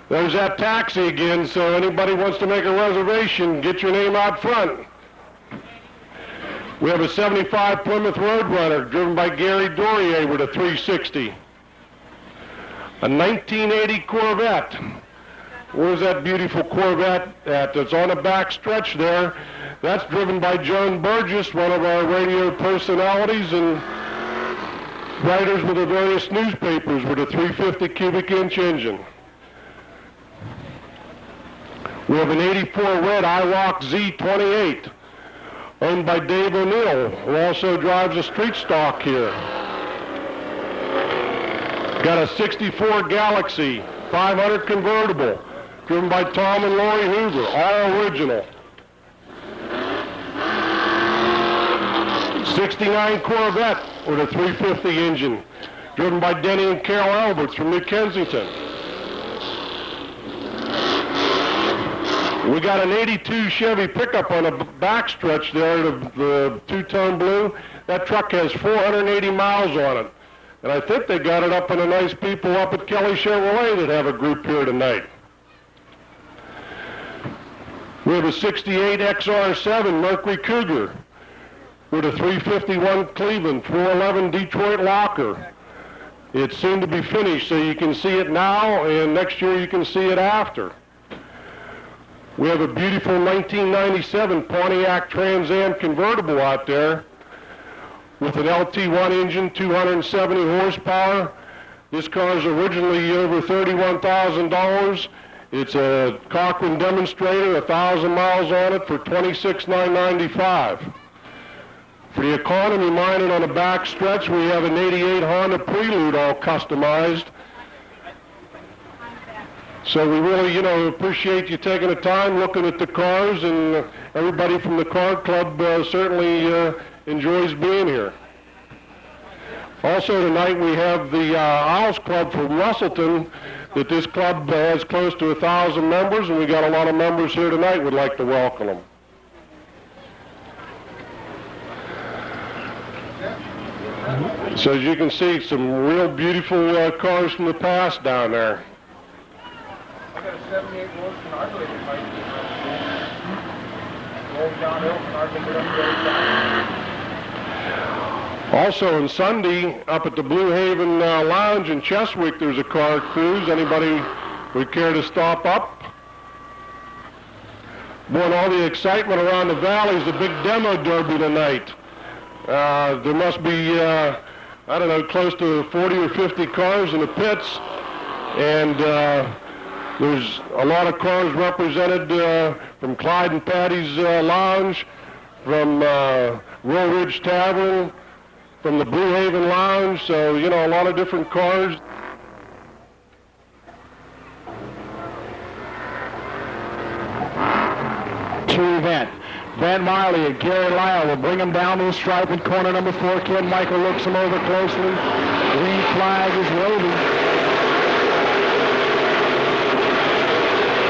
There's that taxi again, so anybody wants to make a reservation, get your name out front. We have a 75 Plymouth Roadrunner, driven by Gary Dorier with a 360. A 1980 Corvette. Where's that beautiful Corvette at? It's on the back stretch there. That's driven by Joan Burgess, one of our radio personalities and writers with the various newspapers, with a 350 cubic inch engine. We have an 84 red IROC Z28, owned by Dave O'Neill, who also drives a street stock here. Got a 64 Galaxy 500 convertible, driven by Tom and Lori Hoover, all original. 69 Corvette with a 350 engine, driven by Denny and Carol Alberts from New Kensington. We got an 82 Chevy pickup on a backstretch there, the two-tone blue. That truck has 480 miles on it. And I think they got it up in the nice people up at Kelly Chevrolet that have a group here tonight. We have a 68 XR7 Mercury Cougar with a 351 Cleveland 411 Detroit locker. It's soon to be finished, so you can see it now, and next year you can see it after. We have a beautiful 1997 Pontiac Trans Am convertible out there with an LT1 engine, 270 horsepower. This car is originally over $31,000. It's a Cochran demonstrator, 1,000 miles on it for $26,995. For the economy minded on the back stretch, we have an 88 Honda Prelude all customized. So we really, appreciate you taking the time looking at the cars, and everybody from the car club certainly enjoys being here. Also tonight we have the Isles Club from Russellton, that this club has close to 1,000 members, and we got a lot of members here tonight. We'd like to welcome them. So as you can see, some real beautiful cars from the past down there. I got a 78 Wolf and Argolator pipe. Wolf downhill and Argolator up the other side. Also on Sunday, up at the Blue Haven Lounge in Cheswick, there's a car cruise. Anybody would care to stop up? Boy, and all the excitement around the valley is the big demo derby tonight. There must be, close to 40 or 50 cars in the pits, and there's a lot of cars represented from Clyde and Patty's Lounge, from Roll Ridge Tavern, from the Blue Haven Lounge, so, a lot of different cars. Event. Van Miley and Gary Lyle will bring him down to the stripe in corner number 4. Ken Michael looks him over closely. Green flag is waving.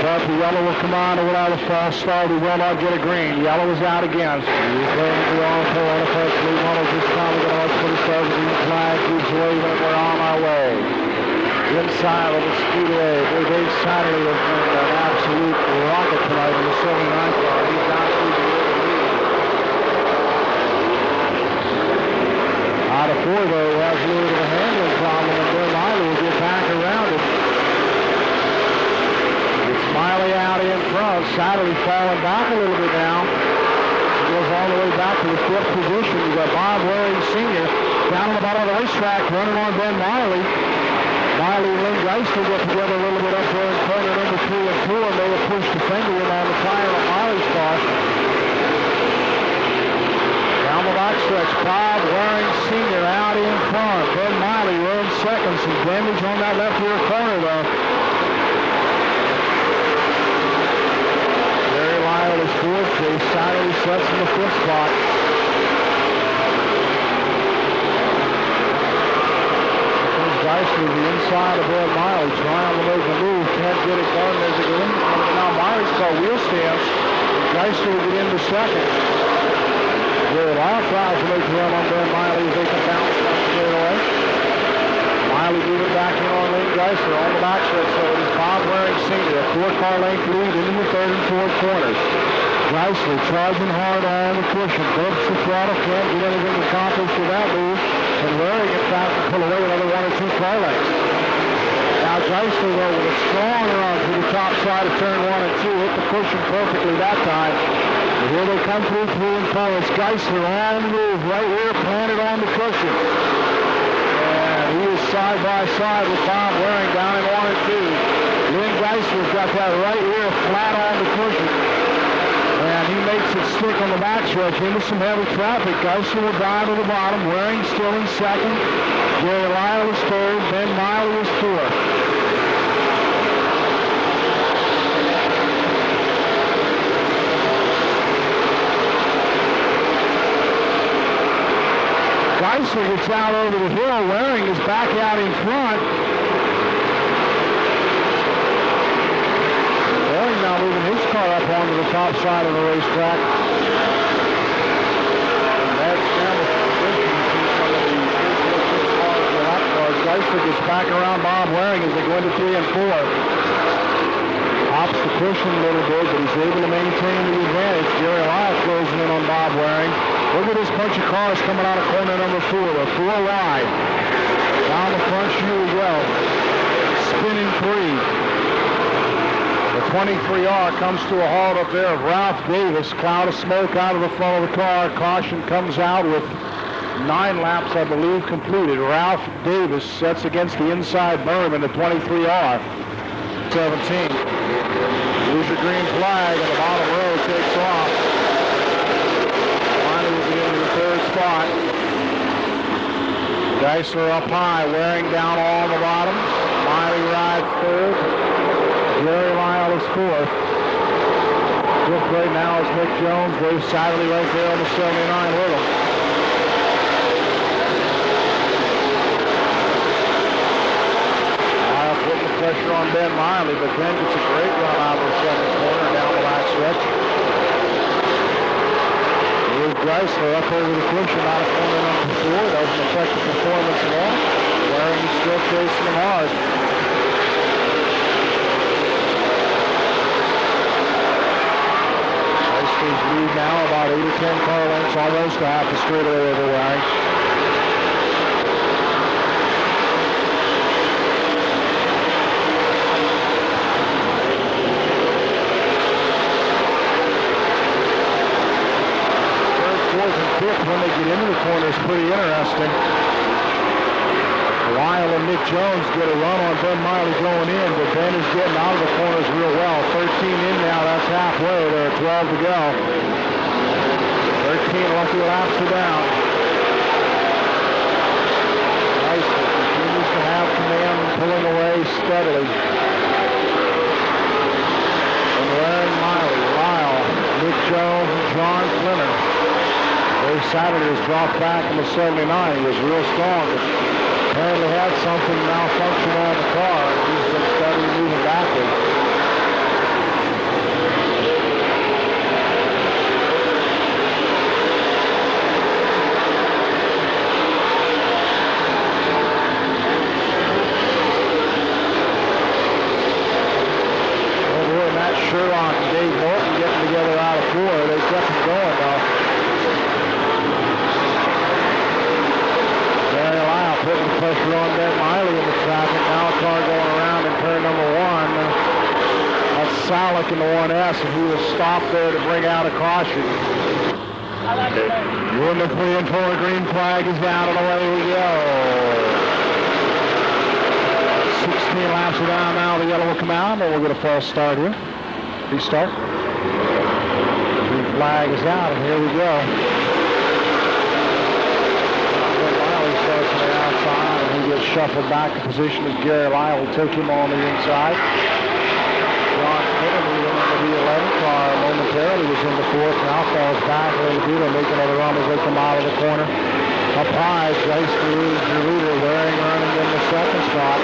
But the yellow will come on and without a false start. He will not get a green. Yellow is out again. He's going to on the first lead models this time. We're going to put a start. Green flag keeps waving, and we're on our way. Inside of the speedway, Dave Saturday has been an absolute rocket tonight in the 79 car. He's down through the out of 4, though, he has a little bit of a handling problem, and then Miley will get back around it. It's Miley out in front. Saturday falling back a little bit now. He goes all the way back to the 5th position. You've got Bob Waring Sr. down on the bottom of the racetrack running on Ben Miley. Miley and Lynn Geisler get together a little bit up there in corner number 2 and 4, and they will push the finger in on the tire of Miley's car. Down the backstretch, Bob Waring Sr. out in front. Ben Miley runs second. Some damage on that left rear corner, though. Gary Lyle is 4th. Chase Saturday sets in the 5th spot. Geisler, the inside of Ben Miley, trying to make a move, can't get it done as it goes. Now Miley's car wheel stance, and Geisler will get into second. Gary Lyle tries to make a run on Ben Miley as they can bounce back straight away. Miley moving back in on Lynn Geisler on the backstretch, so it is Bob Waring Sr., a 4-car length lead into the 3rd and 4th corners. Geisler charging hard on the cushion, bumps the throttle, can't get anything accomplished with that move. And Waring, in fact, can pull away another 1 or 2 car lengths. Now Geisler, though, with a strong run to the top side of turn 1 and 2, hit the cushion perfectly that time. And here they come through 3 and 4. It's Geisler on the move, right here, planted on the cushion. And he is side by side with Bob Waring down in 1 and 2. Lynn Geisler's got that right rear flat on the cushion. And he makes it stick on the backstretch into some heavy traffic. Geisler will drive to the bottom. Waring still in second. Gary Lyle is third. Ben Miley is fourth. Geisler gets out over the hill. Waring is back out in front. Waring now moving his car up onto the top side of the racetrack. That's down the position. You see some of the cars go up. Geisler gets back around Bob Waring as they go into 3 and 4. Hops the cushion a little bit, but he's able to maintain the advantage. Jerry Lyle closing in on Bob Waring. Look at this bunch of cars coming out of corner number 4. They're 4 wide. Down the front chute we go. Spinning 3. The 23R comes to a halt up there of Ralph Davis. Cloud of smoke out of the front of the car. Caution comes out with 9 laps, I believe, completed. Ralph Davis sets against the inside berm in the 23R. 17. There's your green flag, and the bottom row takes off. Finally, we'll get into the 3rd spot. Geisler up high, Waring down on the bottom. Miley rides 3rd. Jerry Lyle is 4th. 5th right now is Nick Jones. Dave Sidley right there on the 79 with him. Lyle putting the pressure on Ben Miley, but Ben gets a great run out of the 2nd corner down the back stretch. Here's Geisler up over the cushion out of corner number 4. Doesn't affect the performance at all. Waring is still chasing him hard. Geisler's lead now about 8 or 10 car lengths, almost a half a straightaway over Waring. When they get into the corner is pretty interesting. Lyle and Nick Jones get a run on Ben Miley going in, but Ben is getting out of the corners real well. 13 in now, that's halfway. There are 12 to go. 13 lucky laps are down. Geisler continues to have command and pulling away steadily. And Waring, Miley, Lyle, Nick Jones, and John Flinner. Dave Saturday has dropped back in the 79. He was real strong, but apparently had something malfunction on the car, and he's been steadily moving backward. Oh boy, Matt Sherlock and Dave Morton getting together out of 4. They kept him going though. Putting pressure on Ben Miley in the traffic. Now a car going around in turn number 1. That's Salick in the 1S, and he will stop there to bring out a caution. You're in the 3 and 4. Green flag is down, and away we go. 16 laps are down now. The yellow will come out, and we'll get a false start here. Restart. Green flag is out, and here we go. And he gets shuffled back to position as Gary Lyle will take him on the inside. John Kennedy went into the 11th car momentarily, was in the 4th, now falls back a little bit. They'll make another run as they come out of the corner. Up high, Geisler is your leader, Waring running in the 2nd spot.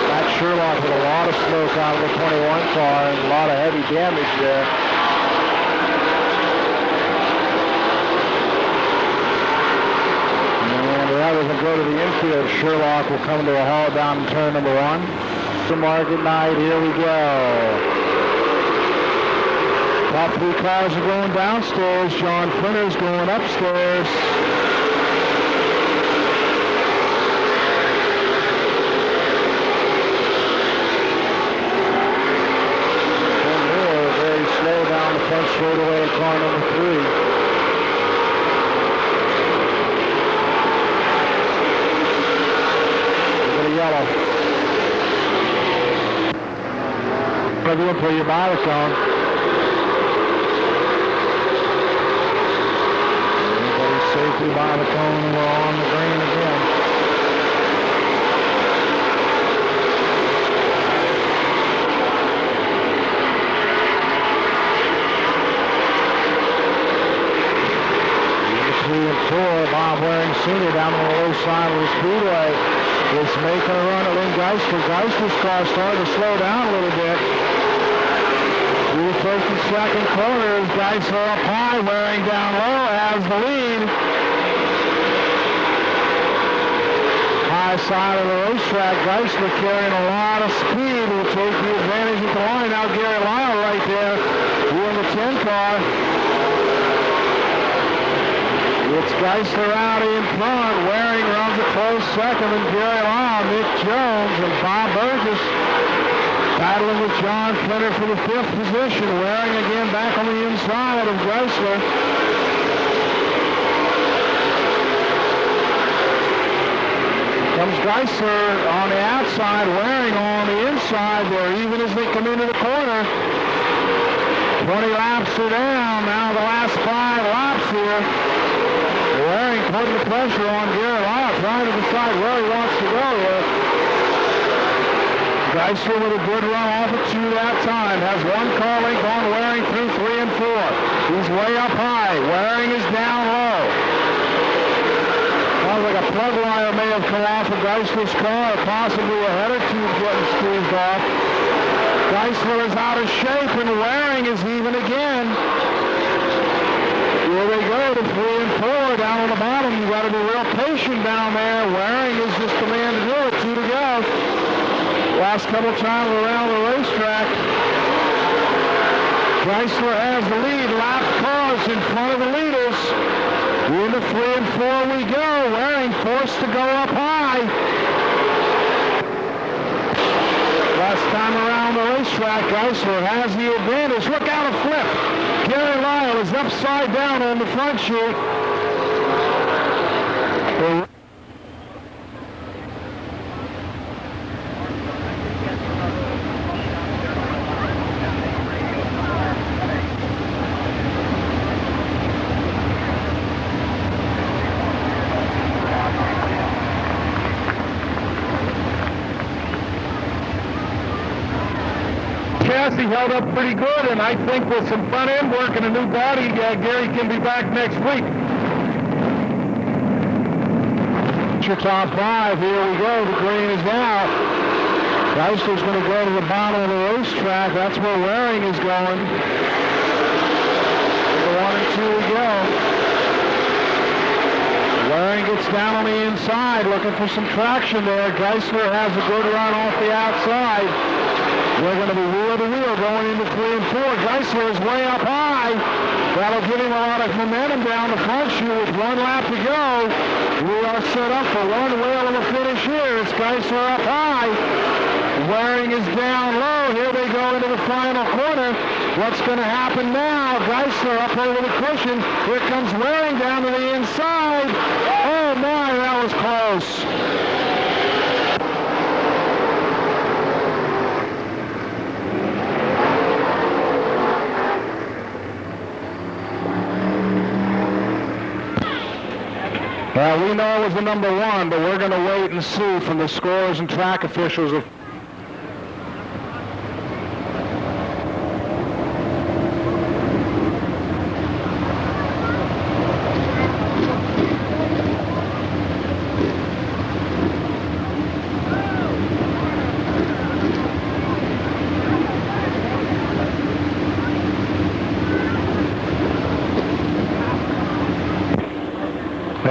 Matt Sherlock with a lot of smoke out of the 21 car and a lot of heavy damage there. Rather than go to the infield, Sherlock will come to a halt down in turn number 1. The market night, here we go. Top 3 cars are going downstairs. John Flinner's going upstairs. One more, very slow down the front straightaway in car number 3. Yellow. Everyone play your baritone. 2 by the cone, and we're on the green again. Bob Waring Sr. down on the low side of the speedway is making a run at Lynn Geister. Geister's car starting to slow down a little bit. Through the first and second corners, Geister up high, Waring down low, has the lead. High side of the racetrack, Geister carrying a lot of speed, will take the advantage at the line. Now Gary Lyle right there, in the 10 car. It's Geister out in front. Waring runs a close second, and Gary Lyle, Nick Jones, and Bob Burgess battling with John Fenner for the 5th position. Waring again back on the inside of Geisler. Comes Geisler on the outside, Waring on the inside. They're even as they come into the corner. 20 laps are down. Now the last 5 laps here. Waring putting the pressure on Gary Lyle, trying to decide where he wants to go here. Geisler with a good run off at 2 that time. Has 1 car length on Waring through 3 and 4. He's way up high. Waring is down low. Sounds like a plug wire may have come off of Geisler's car, or possibly a header tube getting squeezed off. Geisler is out of shape, and Waring is even again. Here they go to 3 and 4 down on the bottom. You've got to be real patient down there. Waring is just the man to do it. 2 to go. Last couple times around the racetrack. Geisler has the lead. Lap cars in front of the leaders. Into 3 and 4 we go. Waring forced to go up high. Last time around the racetrack, Geisler has the advantage. Look out, a flip. Gary Lyle is upside down on the front chute. He held up pretty good, and I think with some front end work and a new body, Gary can be back next week. Your top 5, here we go, the green is now. Geisler's going to go to the bottom of the racetrack, that's where Waring is going. The 1 and 2 we go. Waring gets down on the inside, looking for some traction there. Geisler has a good run off the outside. We're going to be wheel to wheel going into 3 and 4. Geisler is way up high. That'll give him a lot of momentum down the front chute with 1 lap to go. We are set up for 1 wheel of a finish here. It's Geisler up high. Waring is down low. Here they go into the final corner. What's going to happen now? Geisler up over the cushion. Here comes Waring down to the inside. Oh my, that was close. Well, we know it was the number 1, but we're going to wait and see from the scores and track officials.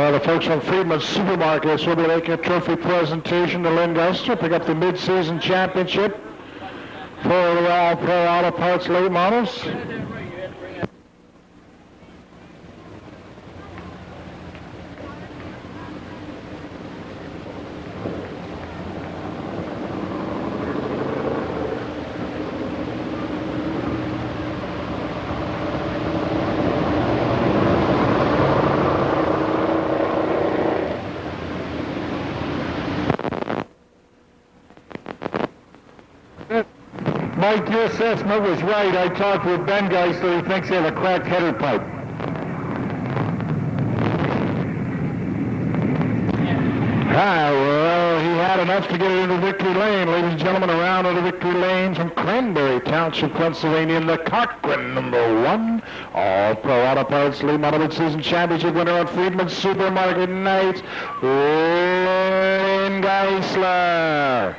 The folks from Friedman's Supermarkets will be making a trophy presentation to Lynn Geister, pick up the mid-season championship for the All-Pro Auto Parts late models. Mike, your assessment was right. I talked with Ben Geisler. He thinks he had a cracked header pipe. Hi, well, he had enough to get it into victory lane. Ladies and gentlemen, around into victory lane from Cranberry Township, Pennsylvania, in the Cochran #1 All-Pro Auto Parts Lead Automotive Season Championship winner on Freedman's Supermarket Night, Lynn Geisler.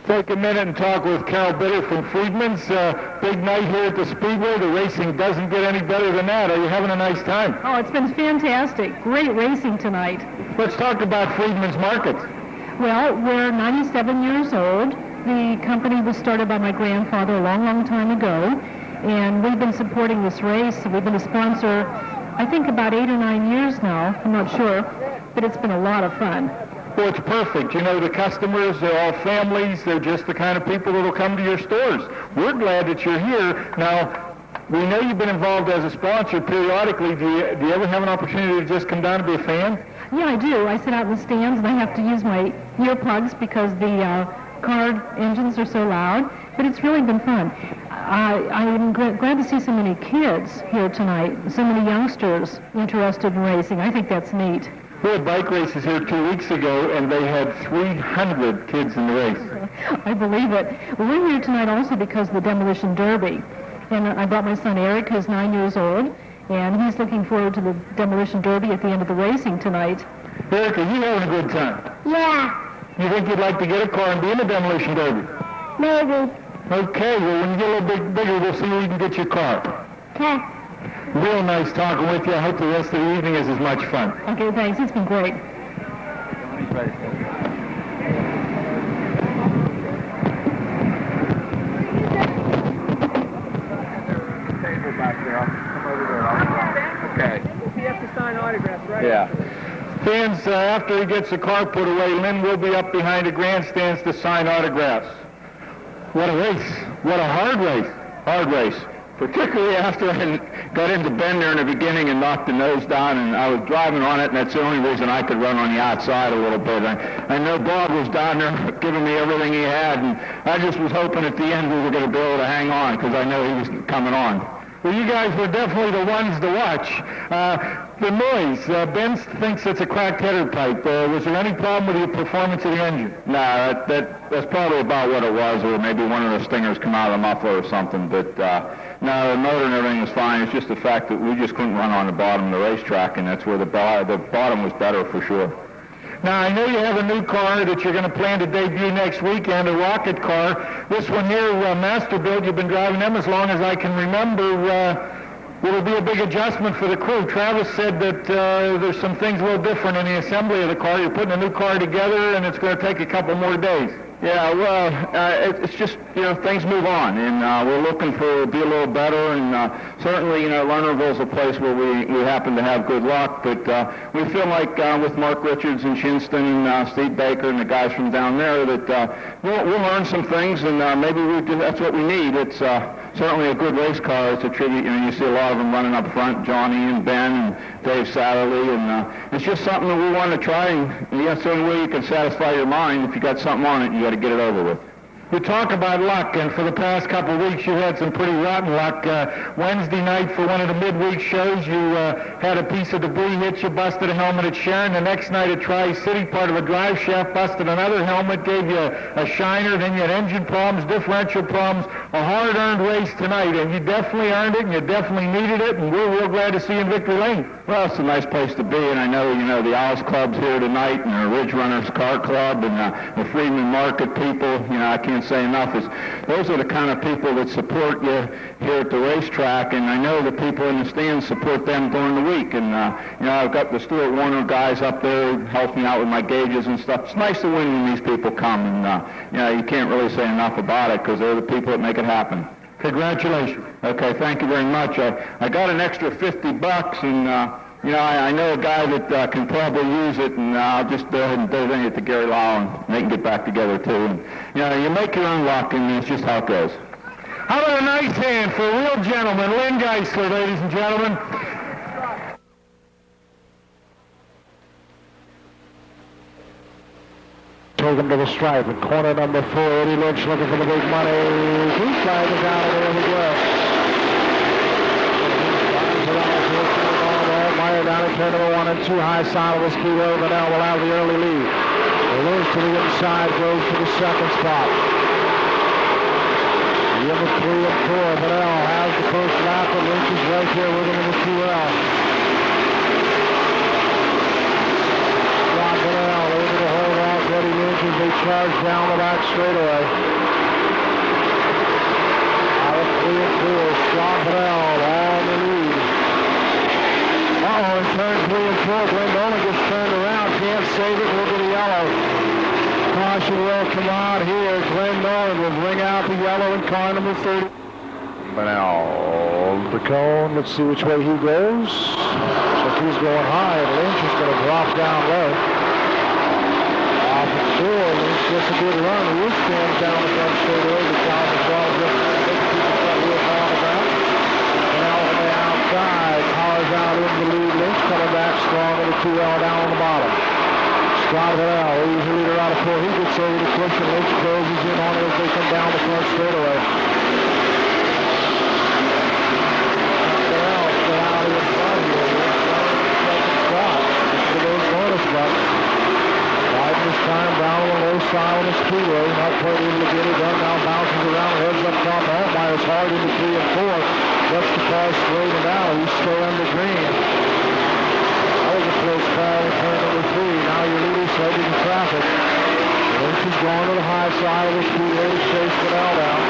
Take a minute and talk with Carol Bitter from Freedman's. Big night here at the Speedway. The racing doesn't get any better than that. Are you having a nice time? Oh, it's been fantastic. Great racing tonight. Let's talk about Freedman's Market. Well, we're 97 years old. The company was started by my grandfather a long, long time ago, and we've been supporting this race. We've been a sponsor, I think, about 8 or 9 years now. I'm not sure, but it's been a lot of fun. Well, it's perfect. You know, the customers, they're all families. They're just the kind of people that will come to your stores. We're glad that you're here. Now, we know you've been involved as a sponsor periodically. Do you ever have an opportunity to just come down and be a fan? Yeah, I do. I sit out in the stands, and I have to use my earplugs because the car engines are so loud. But it's really been fun. I'm glad to see so many kids here tonight, so many youngsters interested in racing. I think that's neat. We had bike races here 2 weeks ago, and they had 300 kids in the race. I believe it. Well, we're here tonight also because of the Demolition Derby. And I brought my son Eric, who's 9 years old, and he's looking forward to the Demolition Derby at the end of the racing tonight. Eric, are you having a good time? Yeah, You think you'd like to get a car and be in the Demolition Derby? maybe. Okay, well, when you get a little bit bigger, we'll see where you can get your car. Okay. Real nice talking with you. I hope the rest of the evening is as much fun. Okay, thanks. It's been great. Okay. You have to sign autographs, right? Yeah. Fans, after he gets the car put away, Lynn will be up behind the grandstands to sign autographs. What a race. What a hard race. Hard race. Particularly after I got into bend there in the beginning and knocked the nose down, and I was driving on it, and that's the only reason I could run on the outside a little bit. I know Bob was down there giving me everything he had, and I just was hoping at the end we were going to be able to hang on because I know he was coming on. Well, you guys were definitely the ones to watch. The noise, Ben thinks it's a cracked header pipe. Was there any problem with the performance of the engine? No, that's probably about what it was, or maybe one of the stingers come out of the muffler or something. But no, the motor and everything was fine. It's just the fact that we just couldn't run on the bottom of the racetrack, and that's where the bottom was better for sure. Now, I know you have a new car that you're going to plan to debut next weekend, a rocket car. This one here, Masterbuilt, you've been driving them as long as I can remember. Will it be a big adjustment for the crew? Travis said that there's some things a little different in the assembly of the car. You're putting a new car together, and it's going to take a couple more days. Yeah, well, it's just, things move on, and we're looking to be a little better, and certainly, Lernerville's a place where we happen to have good luck, but we feel like with Mark Richards and Shinston and Steve Baker and the guys from down there that we'll learn some things, and maybe that's what we need. It's certainly a good race car. It's a tribute. You see a lot of them running up front, Johnny and Ben and Dave Satterley, and it's just something that we want to try, and that's the only way you can satisfy your mind. If you got something on it, you got to get it over with. You talk about luck, and for the past couple of weeks you had some pretty rotten luck. Wednesday night for one of the midweek shows, you had a piece of debris hit you, busted a helmet at Sharon. The next night at Tri-City, part of a drive shaft, busted another helmet, gave you a shiner. Then you had engine problems, differential problems. A hard-earned race tonight, and you definitely earned it, and you definitely needed it, and we're real glad to see you in Victory Lane. Well, it's a nice place to be, and I know, the Owls Club's here tonight, and the Ridge Runners Car Club, and the Freedman Market people. I can't say enough. Those are the kind of people that support you here at the racetrack, and I know the people in the stands support them during the week. And I've got the Stuart Warner guys up there helping me out with my gauges and stuff. It's nice to win when these people come, and you can't really say enough about it because they're the people that make it happen. Congratulations. Okay, thank you very much. I got an extra $50, and I know a guy that can probably use it, and I'll just go ahead and donate it to Gary Lau, and they can get back together too. And, you make your own luck, and it's just how it goes. How about a nice hand for a real gentleman, Lynn Geisler, ladies and gentlemen. Take him to the stripe in corner number 4. Eddie Lynch looking for the big money. Two drivers out, and there we go. Meyer down at turn number 1 and 2, high side of the speedway. Vanel will have the early lead. Lynch to the inside, goes to the second spot. Number 3 and 4, Vanel has the first lap, and Lynch is right here with him in the 2L. Scott Vanel able to hold off Eddie Lynch as they charge down the back straightaway. Out of 3 and 4, Scott Vanel on the lead. In turn 3 and 4, Glenn Dolan gets turned around, can't save it, look at the yellow. Caution will come out here. Glenn Dolan will bring out the yellow in car number 30. Now, the cone, let's see which way he goes. So he's going high, and Lynch is going to drop down low. Off at 4, Lynch gets a good run. He stands down the front straightaway. The count is all just that wheel on the ground. And out on the outside, powers out in the lead. Lynch coming back strong with a 2L down on the bottom. Scott Vanel, he's the leader out of 4. He gets over the cushion. Lynch closes in on it as they come down the front straightaway. Vanel still out in front here. Second spot. This is the bonus button. Riding this time down on the low side of the speedway. Not quite able to get it done. Now bounces around, heads up top. Altmeier's hard into 3 and 4. Lets the car straighten out. He's still under green. That was a close call in turn number 3. Now your leader's heading to traffic. Lynch is going to the high side of the speedway to chase Vanel down.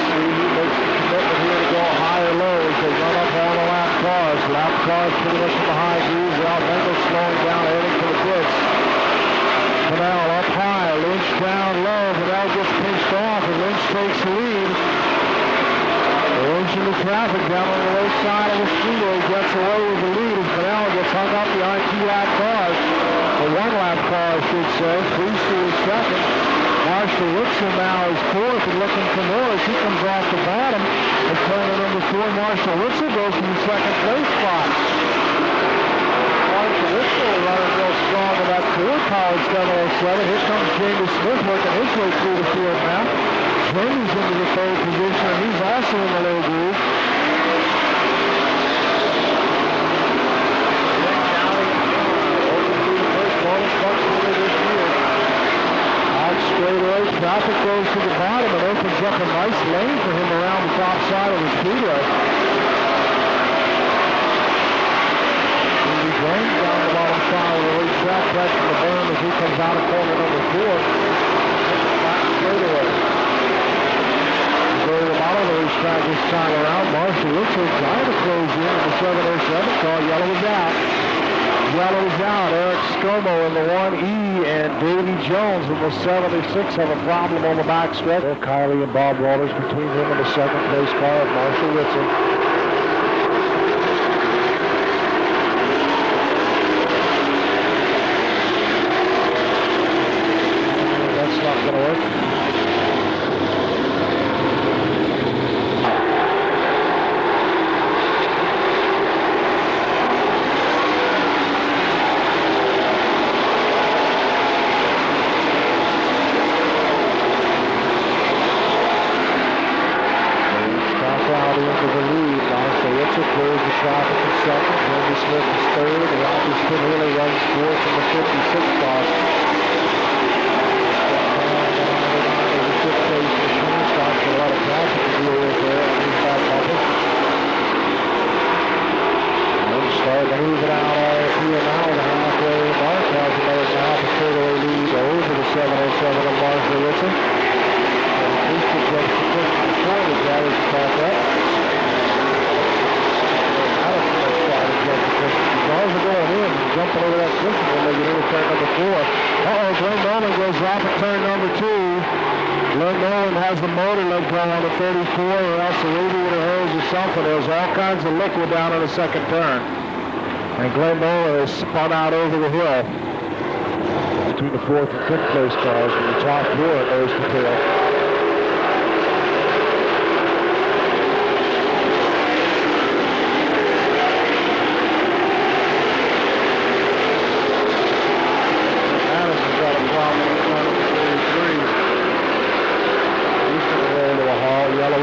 He makes the commitment here to go high or low as they run up on the lap cars. Lap cars pretty much in the high grooves. Ralph Engel's slowing down, heading for the pits. Vanel up high, Lynch down low. Vanel gets pinched off, and Lynch takes the lead. Lynch in the traffic down on the low side of the speedway, gets away with the lead as Vanel gets hung up behind 2 lap cars. Or 1 lap car, I should say. Freeze is second. Marshall Whitson now is 4th and looking for Norris. He comes off the bottom. And turn number 4, Marshall Whitson goes from the second place spot. Marshall Whitson running real strong in that Ford Powered 707. Here comes Jamie Smith working his way through the field now. Jamie's into the 3rd position, and he's also in the low groove. Straightaway, traffic goes to the bottom and opens up a nice lane for him around the top side of the speedway. He drains down the bottom side of the racetrack, pressing the berm as he comes out of corner number 4. Back straightaway. Go to the bottom of the racetrack this time around. Marshall Whitson trying to close in the 707 car. Yellow is out. Yellow's out. Eric Scomo in the 1E and Davy Jones in the 76 have a problem on the back stretch. Kylie and Bob Walters between him and the second place car of Marshall Whitson. That's not going to work. Traffic is second. Jamie Smith is third. Robbie Spinelli runs fourth in the 56 box. The fifth place machine stops a lot of traffic to deal with there on these back bumpers. And starting to move it out all through now. The halfway mark has another half a fairway lead over the 707 of Marshall Wilson. And Easter jumps to push the before the gathers back up. Cars are going in, jumping over that cushion when they get into turn number 4. Glenn Nolan goes off at turn number 2. Glenn Nolan has the motor lug going on the 34, or else the radiator hose or something. There's all kinds of liquid down on the second turn. And Glenn Nolan is spun out over the hill between the 4th and 5th place cars, and the top 4 nose to tail.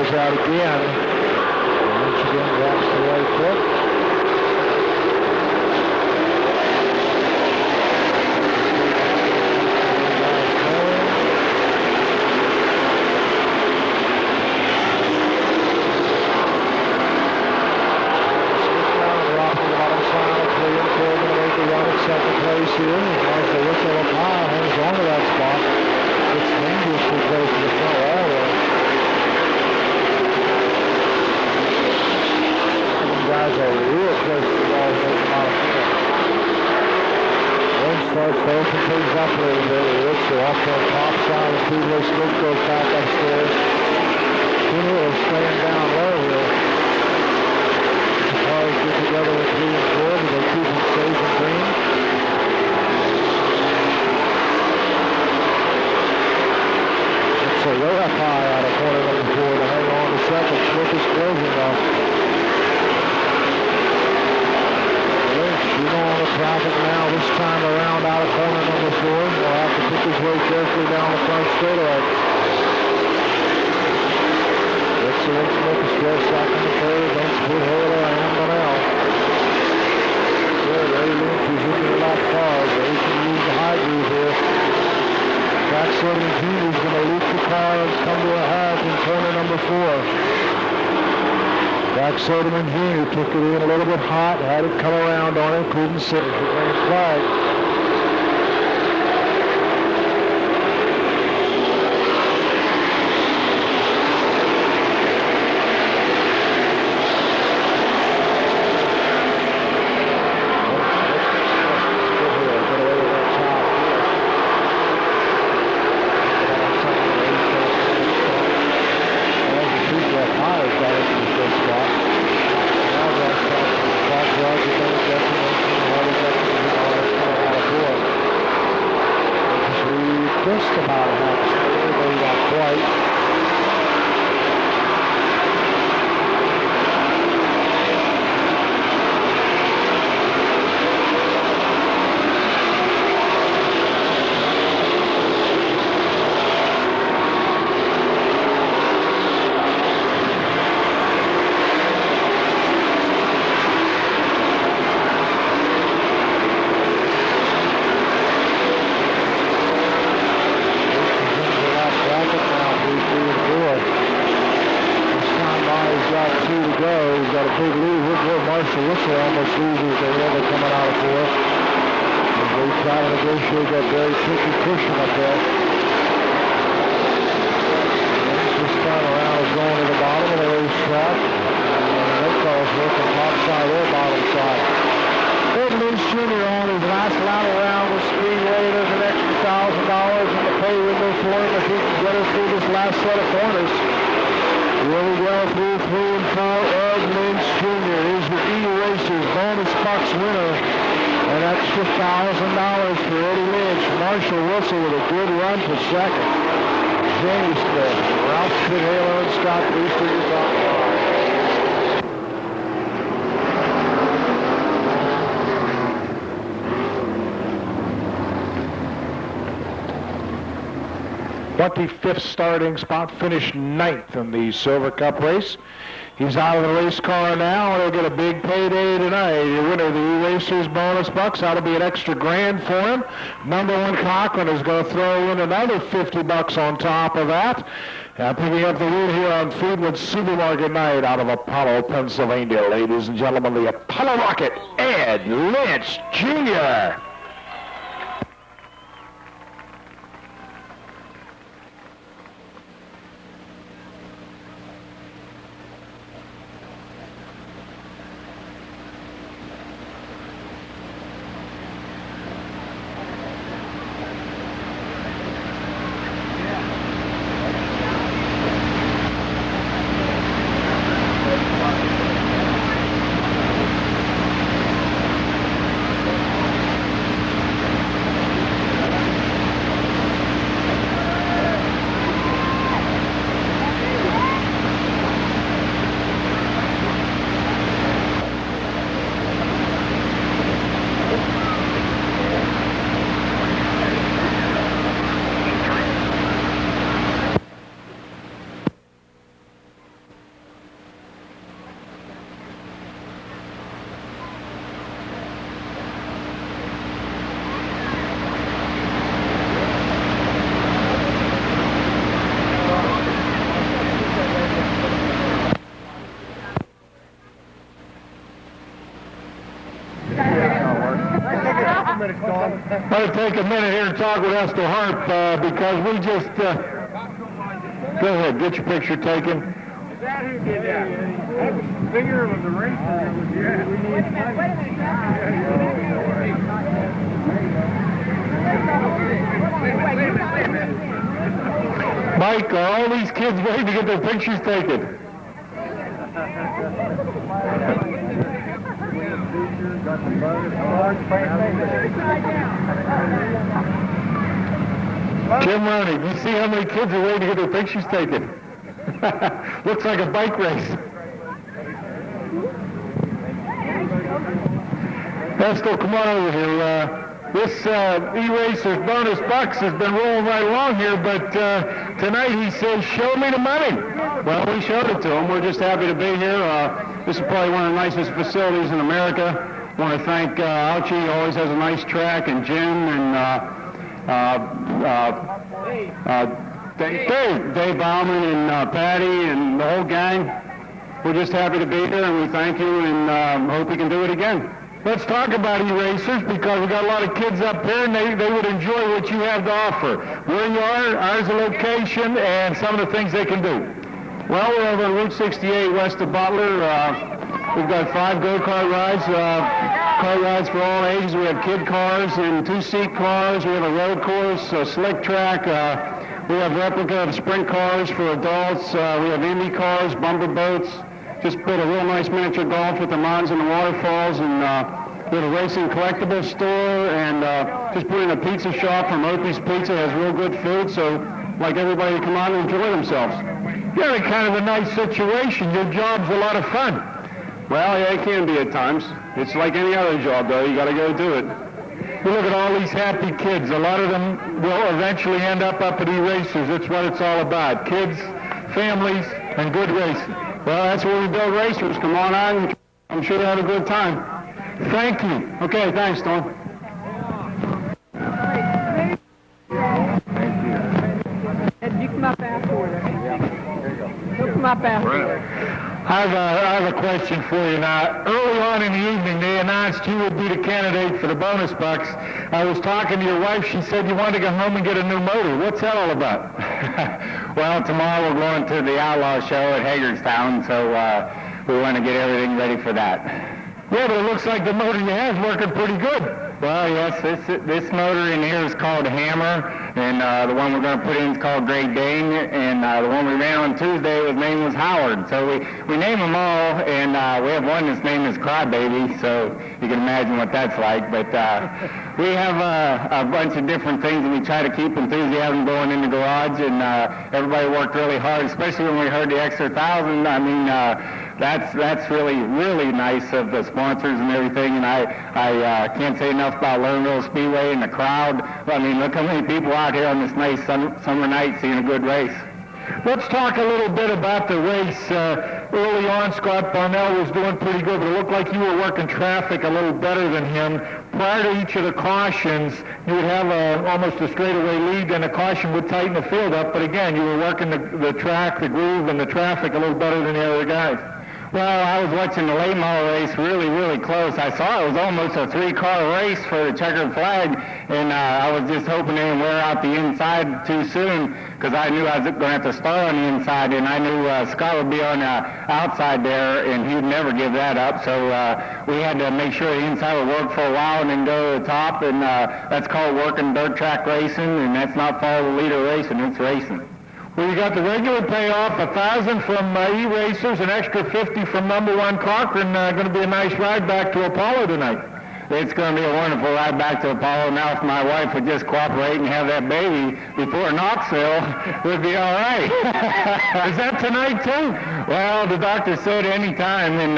Out again. Once again, drops the right foot. Dropping the bottom side, clear, going to make the run at second place here. As the whistle up high, hangs on to that spot. It's dangerously close to the front wall there. Guys are real close to the ball, making out of field. One starts to open things up a little bit. It's off the top side. The two-way smoke goes back upstairs. Two is staying down low here. The cars get together with 3 and 4, but they keep them safe and green. It's a way up high out of corner number 4 to hang on to second. Smith is closing off. He's on the traffic now, this time around out of corner number 4. He'll have to pick his way carefully down the front straightaway. Rick Smith is still second and third against Woodhaler and Monell. There, Ray Lynch is into the left cars. They can use the high groove here. Jack Soderman Jr. is going to loop the car and come to a halt in corner number 4. Jack Soderman Jr. took it in a little bit hot, had it come around on him, couldn't sit for the green flag. Just about half a second, maybe not quite. Marshall Whistle almost loses the level coming out of 4th. As they try to negotiate that very tricky cushion up there. This time around is going to the bottom of the racetrack. And that car's working top side or bottom side. Ed Lynch Jr. on his last lap around the Speedway. There's an extra $1,000 in the pay window for him if he can get us through this last set of corners. Here we go through 3 and 4. Ed Lynch Jr. is your E-Racers bonus box winner. An extra $1,000 for Eddie Lynch. Marshall Wilson with a good run for second. Jamie Smith, Ralph Woodhaler, and Scott Booster is on the line. 25th starting spot, finished 9th in the Silver Cup race. He's out of the race car now, and he'll get a big payday tonight. The winner of the E-Racers bonus bucks, that'll be an extra grand for him. Number 1 Cochran is going to throw in another 50 bucks on top of that. Picking up the lead here on Friedman Supermarket Night out of Apollo, Pennsylvania. Ladies and gentlemen, the Apollo Rocket, Ed Lynch Jr. I'm going to take a minute here to talk with Esther Harp because we just... go ahead, get your picture taken. Is that who did that? That's the figure of the racer that was here. Wait a minute. Mike, are all these kids waiting to get their pictures taken? Jim Roney, you see how many kids are waiting to get their pictures taken? Looks like a bike race. Estel, come on over here. This E-Racers bonus bucks has been rolling right along here, but tonight he says, show me the money. Well, we showed it to him. We're just happy to be here. This is probably one of the nicest facilities in America. I want to thank Ouchie. He always has a nice track, and Jim, and Dave Bauman, and Patty, and the whole gang. We're just happy to be here, and we thank you, and hope we can do it again. Let's talk about E-Racers because we got a lot of kids up here, and they would enjoy what you have to offer. Where you are, ours, the location, and some of the things they can do. Well, we're over on Route 68 west of Butler. We've got 5 go-kart rides, car rides for all ages. We have kid cars and 2-seat cars. We have a road course, a slick track. We have replica of sprint cars for adults. We have Indy cars, bumper boats. Just built a real nice miniature golf with the mountains and the waterfalls, and we have a racing collectibles store, and just put in a pizza shop from Opie's Pizza. It has real good food, so I'd like everybody to come out and enjoy themselves. You're in kind of a nice situation. Your job's a lot of fun. Well, yeah, it can be at times. It's like any other job, though. You got to go do it. You look at all these happy kids. A lot of them will eventually end up at E-Racers. That's what it's all about. Kids, families, and good racing. Well, that's where we build racers. Come on out. I'm sure you'll have a good time. Thank you. Okay, thanks, Tom. Ed, you come up afterward. He'll come up afterward. I have a question for you now. Early on in the evening, they announced you would be the candidate for the bonus bucks. I was talking to your wife. She said you wanted to go home and get a new motor. What's that all about? Well, tomorrow we're going to the Outlaw Show at Hagerstown, so we want to get everything ready for that. Yeah, but it looks like the motor you have is working pretty good. Well, yes, this motor in here is called Hammer, and the one we're going to put in is called Great Dane, and the one we ran on Tuesday, his name was Howard. So we name them all, and we have one that's named as Crybaby, so you can imagine what that's like. But we have a bunch of different things, and we try to keep enthusiasm going in the garage, and everybody worked really hard, especially when we heard the extra 1,000. I mean, that's really, really nice of the sponsors and everything, and I can't say enough about Lernerville Speedway and the crowd. I mean, look how many people out here on this nice summer night seeing a good race. Let's talk a little bit about the race. early on, Scott Barnell was doing pretty good, but it looked like you were working traffic a little better than him. Prior to each of the cautions, you would have almost a straightaway lead, and a caution would tighten the field up, but again, you were working the track, the groove, and the traffic a little better than the other guys. Well, I was watching the late model race really, really close. I saw it was almost a three-car race for the checkered flag, and I was just hoping they didn't wear out the inside too soon, because I knew I was going to have to start on the inside, and I knew Scott would be on the outside there, and he'd never give that up. So we had to make sure the inside would work for a while and then go to the top, and that's called working dirt track racing, and that's not follow the leader racing, it's racing. Well, you got the regular payoff, 1,000 from E-Racers, an extra 50 from number 1 Cochran. Going to be a nice ride back to Apollo tonight. It's going to be a wonderful ride back to Apollo. Now, if my wife would just cooperate and have that baby before Knoxville, we'd be all right. Is that tonight, too? Well, the doctor said any time,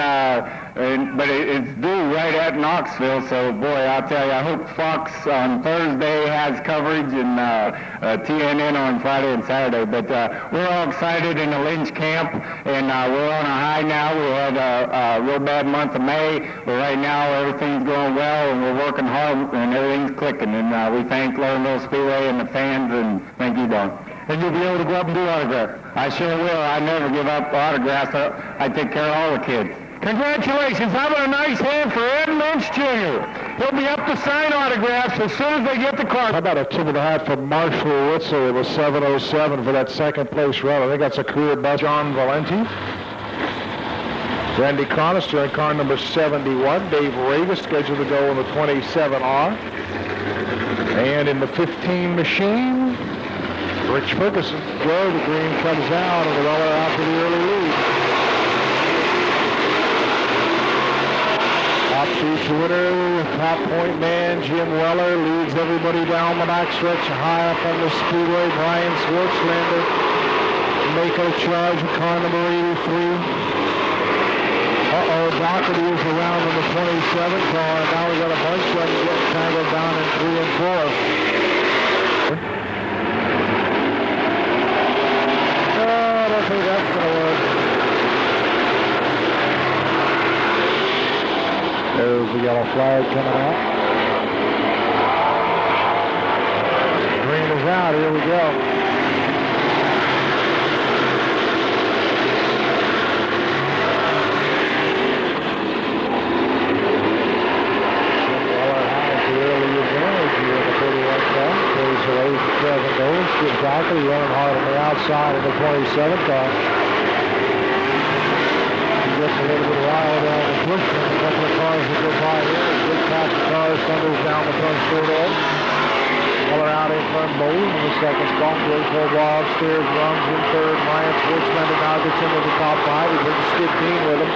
but it's due right at Knoxville. So, boy, I'll tell you, I hope Fox on Thursday has coverage and TNN on Friday and Saturday. But we're all excited in the Lynch camp, and we're on a high now. We had a real bad month of May, but right now everything's going well, and we're working hard, and everything's clicking. And we thank Lernerville Speedway and the fans, and thank you, Don. And you'll be able to go up and do autographs. I sure will. I never give up autographs. I take care of all the kids. Congratulations. How about a nice hand for Ed Lynch Jr.? He'll be up to sign autographs as soon as they get the car. How about a tip of the hat for Marshall Witzel? It was 7:07 for that second place run. I think that's a career best. John Valenti. Randy Conister in car number 71. Dave Ravis scheduled to go in the 27R. And in the 15 machine, Rich Ferguson. Joe, the green comes out, and the Weller out for the early lead. Top speech winner, top point man, Jim Weller leads everybody down the back stretch, high up on the speedway. Brian Schwartzlander making a charge with car number 83. Doherty is around on the 27 car, and now we got a bunch of them getting tangled down in 3 and 4. I don't think that's going to work. There's the yellow flag coming out. Green is out. Here we go. Doherty running hard on the outside of the 27 car. He gets a little bit wild down the push, and a couple of cars that go by here. Big pack of cars thunders down the front straight edge. Color out in front, Bowles in the second spot. George Holbaugh upstairs runs in third. Ryan Schwartzlander now gets into the top 5. He brings Skip Dean with him.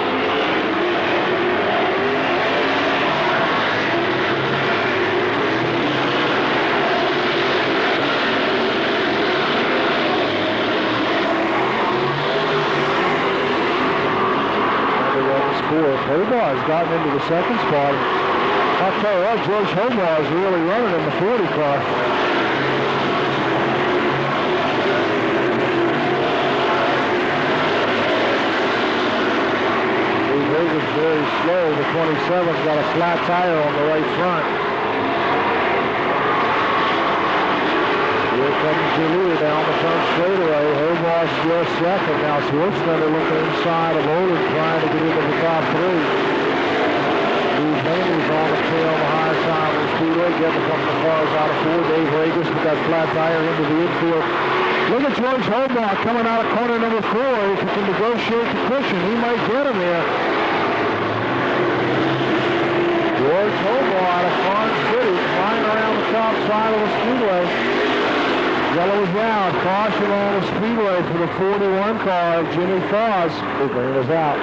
Holbaugh has gotten into the second spot. I'll tell you what, George Holbaugh is really running in the 40 car. Vegas very slow. The 27's got a flat tire on the right front. Here comes Julia down the front straightaway. Holbaugh still second. Now Schwartzlander looking inside of Olin, trying to get into the top 3. Steve Haney's on the tail on the high side of the speedway, getting a couple of cars out of 4. Dave Ragus with that flat tire into the infield. Look at George Holbaugh coming out of corner number 4. If he can negotiate the cushion, he might get him here. George Holbaugh out of Farm City, flying around the top side of the speedway. Yellow is out. Caution on the speedway for the 41 car of Jimmy Foss. The green is out.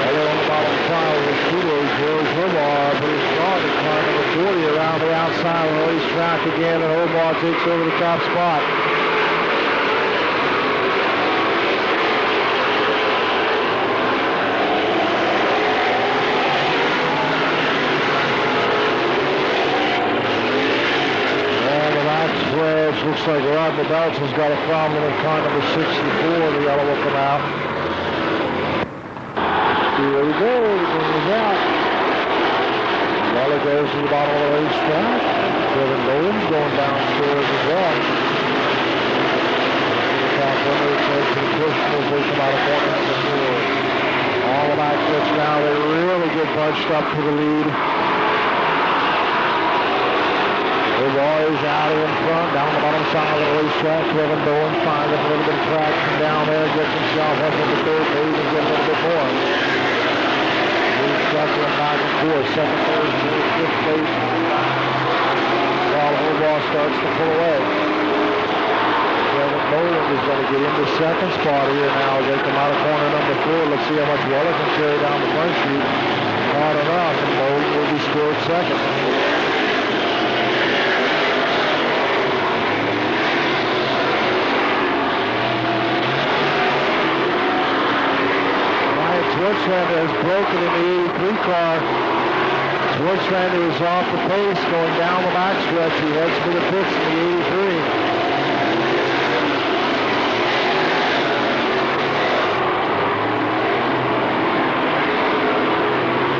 Yellow on the bottom side of the speedway. George Holbaugh pretty strong in car number 40 around the outside of the racetrack again, and Holbaugh takes over the top spot. looks like Rodney Belts has got a problem in car number 64. The yellow will come out. Here we go. The is out. Waller goes to the bottom of the racetrack. Kevin Bowens going downstairs as well. Top winner takes the push as they come out of corner number 4. All the back switch now. They really get bunched up to the lead. The boys out in front, down the bottom side of the racetrack. Kevin Bowens finds a little bit of traction down there, gets himself up into third base and gets a little bit more. He's shuffling back and forth, second, third, fourth, fifth base. While Overall starts to pull away. Kevin Bowens is going to get into second spot here now as they come out of corner number 4. Let's see how much Weller can carry down the front chute. Not enough, and Bowens will be scored second. Schwartzlander has broken in the 83 car. Schwartzlander is off the pace going down the backstretch. He heads for the pits in the 83.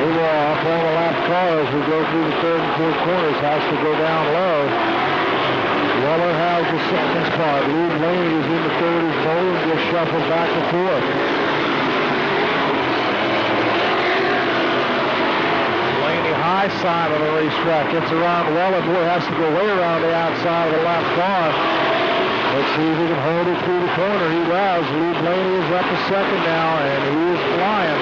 Overall, off all the lap car as we go through the third and fourth corners has to go down low. Weller has the second spot. Lou Blaney is in the third as Bowling just shuffled back and forth. High side of the racetrack. Gets around Weller. Boy, has to go way around the outside of the lap car. Let's see if he can hold it through the corner. He does. Lee Blaney is up to second now, and he is flying.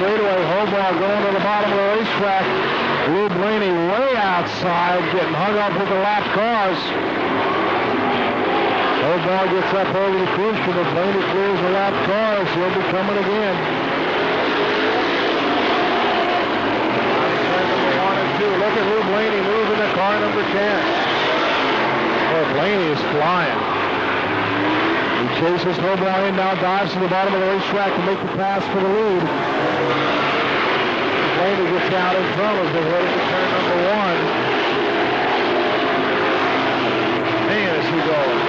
Straightaway, Hobart going to the bottom of the racetrack. Lou Blaney way outside, getting hung up with the lap cars. Hobart gets up over the cushion, but Blaney clears the lap cars. He'll be coming again. Number 1 and 2. Look at Lou Blaney moving the car number 10. Boy, Blaney is flying. He chases Hobart in, now dives to the bottom of the racetrack to make the pass for the lead. Blaney gets out in front as they head into turn number 1. Man, is he going.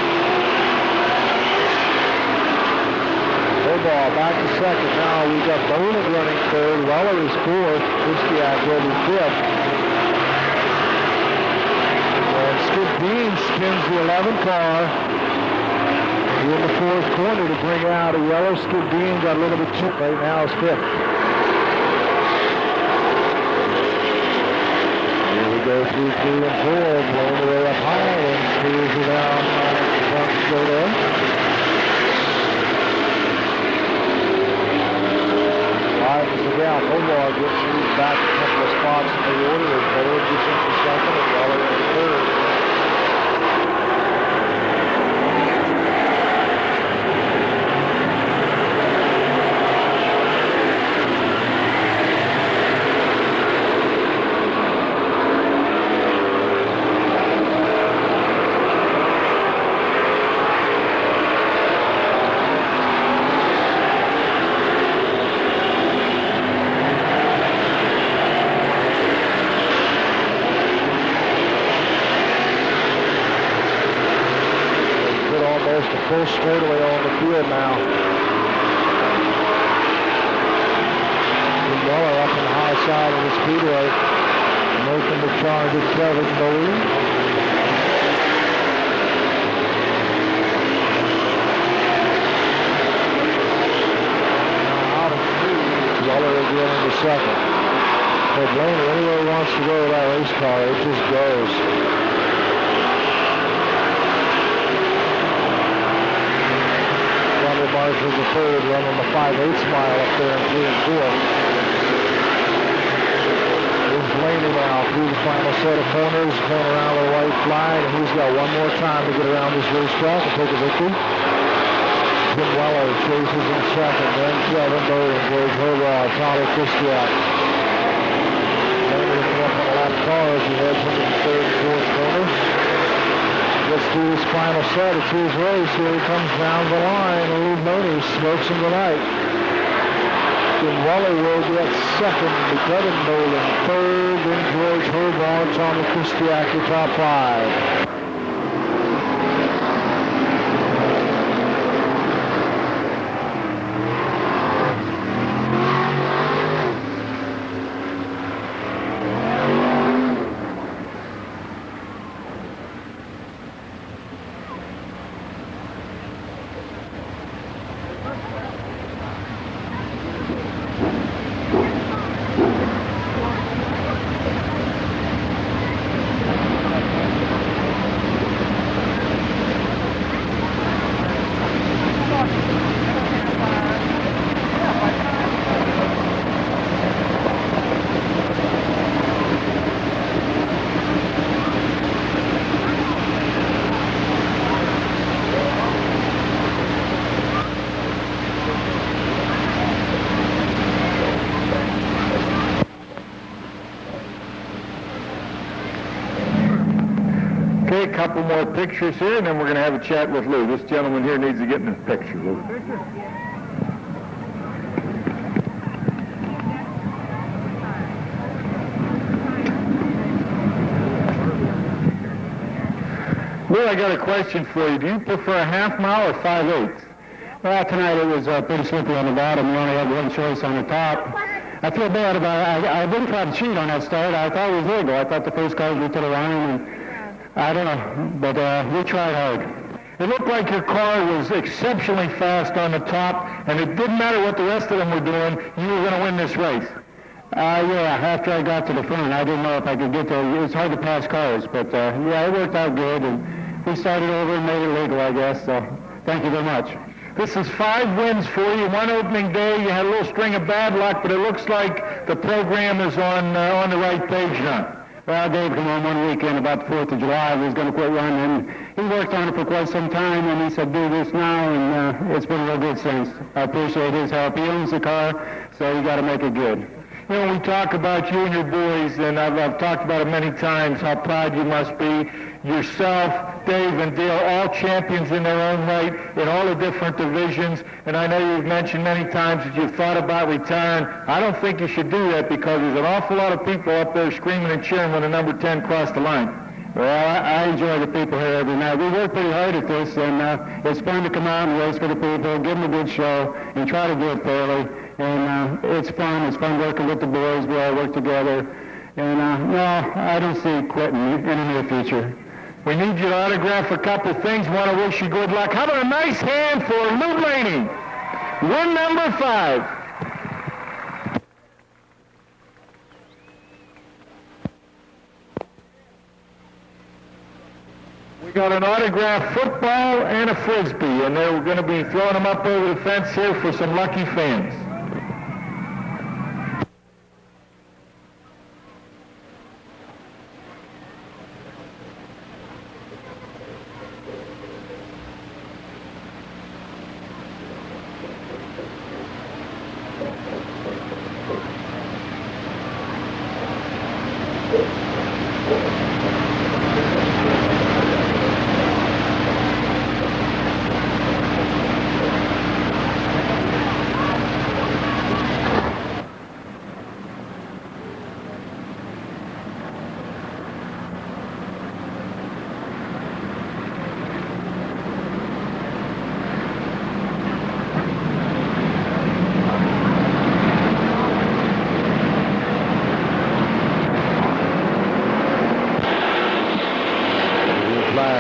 Hobart back to second. Now we've got Bowling running third. Weller is fourth. Kristiak will be fifth. And Skip Dean spins the 11 car in the fourth corner to bring out a yellow. Skip Dean got a little bit chip right now is fifth. Go through 2 and 4, blown away up high, and clears it down front straight in. Widens the gap. Hobart gets moved back a couple of spots in the order as Bowling gets into second and Weller into third. Full straightaway on the field now. Weller up on the high side of the speedway. Making the charge at Kevin Bowling. Out of 2. Weller again in the second. So Blaney, anywhere he wants to go with that race car, it just goes. Marshall's the third, running the 5/8 mile up there in 3 and 4. Here's Blaney now through the final set of corners, going around the white flag, and he's got one more time to get around this racetrack and take a victory. Jim Weller chases in second. Then Sheldon Bowling goes over Tommy Christiak. Landry up on the lap car as he heads into the third and fourth corner. Let's do this final set. It's his race. Here he comes down the line. Lee Boney smokes him tonight. Jim Weller will get second. Devin Bowling third. Then George Herbaugh, Tommy Christiak, the top five. Okay, a couple more pictures here, and then we're going to have a chat with Lou. This gentleman here needs to get in the picture, Lou. Lou, I got a question for you. Do you prefer a half mile or 5/8? Well, tonight it was pretty slippery on the bottom. We only had one choice on the top. I feel bad about it. I didn't try to cheat on that start. I thought it was legal. I thought the first cars were to the line, and I don't know, but we tried hard. It looked like your car was exceptionally fast on the top, and it didn't matter what the rest of them were doing, you were going to win this race. Yeah, after I got to the front, I didn't know if I could get there. It's hard to pass cars, but yeah, it worked out good, and we started over and made it legal, I guess, so thank you very much. This is 5 wins for you. One opening day, you had a little string of bad luck, but it looks like the program is on the right page now. Well, Dave came on one weekend about the 4th of July. He was going to quit running, and he worked on it for quite some time, and he said, do this now, and it's been real good since. I appreciate his help. He owns the car, so you got to make it good. You know, we talk about you and your boys, and I've talked about it many times, how proud you must be. Yourself, Dave, and Dale, all champions in their own right in all the different divisions. And I know you've mentioned many times that you've thought about retiring. I don't think you should do that because there's an awful lot of people up there screaming and cheering when the number 10 crossed the line. Well, I enjoy the people here every night. We work pretty hard at this, and it's fun to come out and race for the people, give them a good show, and try to do it fairly. And it's fun. It's fun working with the boys. We all work together. And no, I don't see quitting in the near future. We need you to autograph a couple things. Want to wish you good luck. How about a nice hand for Lou Blaney? Win number 5. We got an autographed football and a frisbee, and they're going to be throwing them up over the fence here for some lucky fans.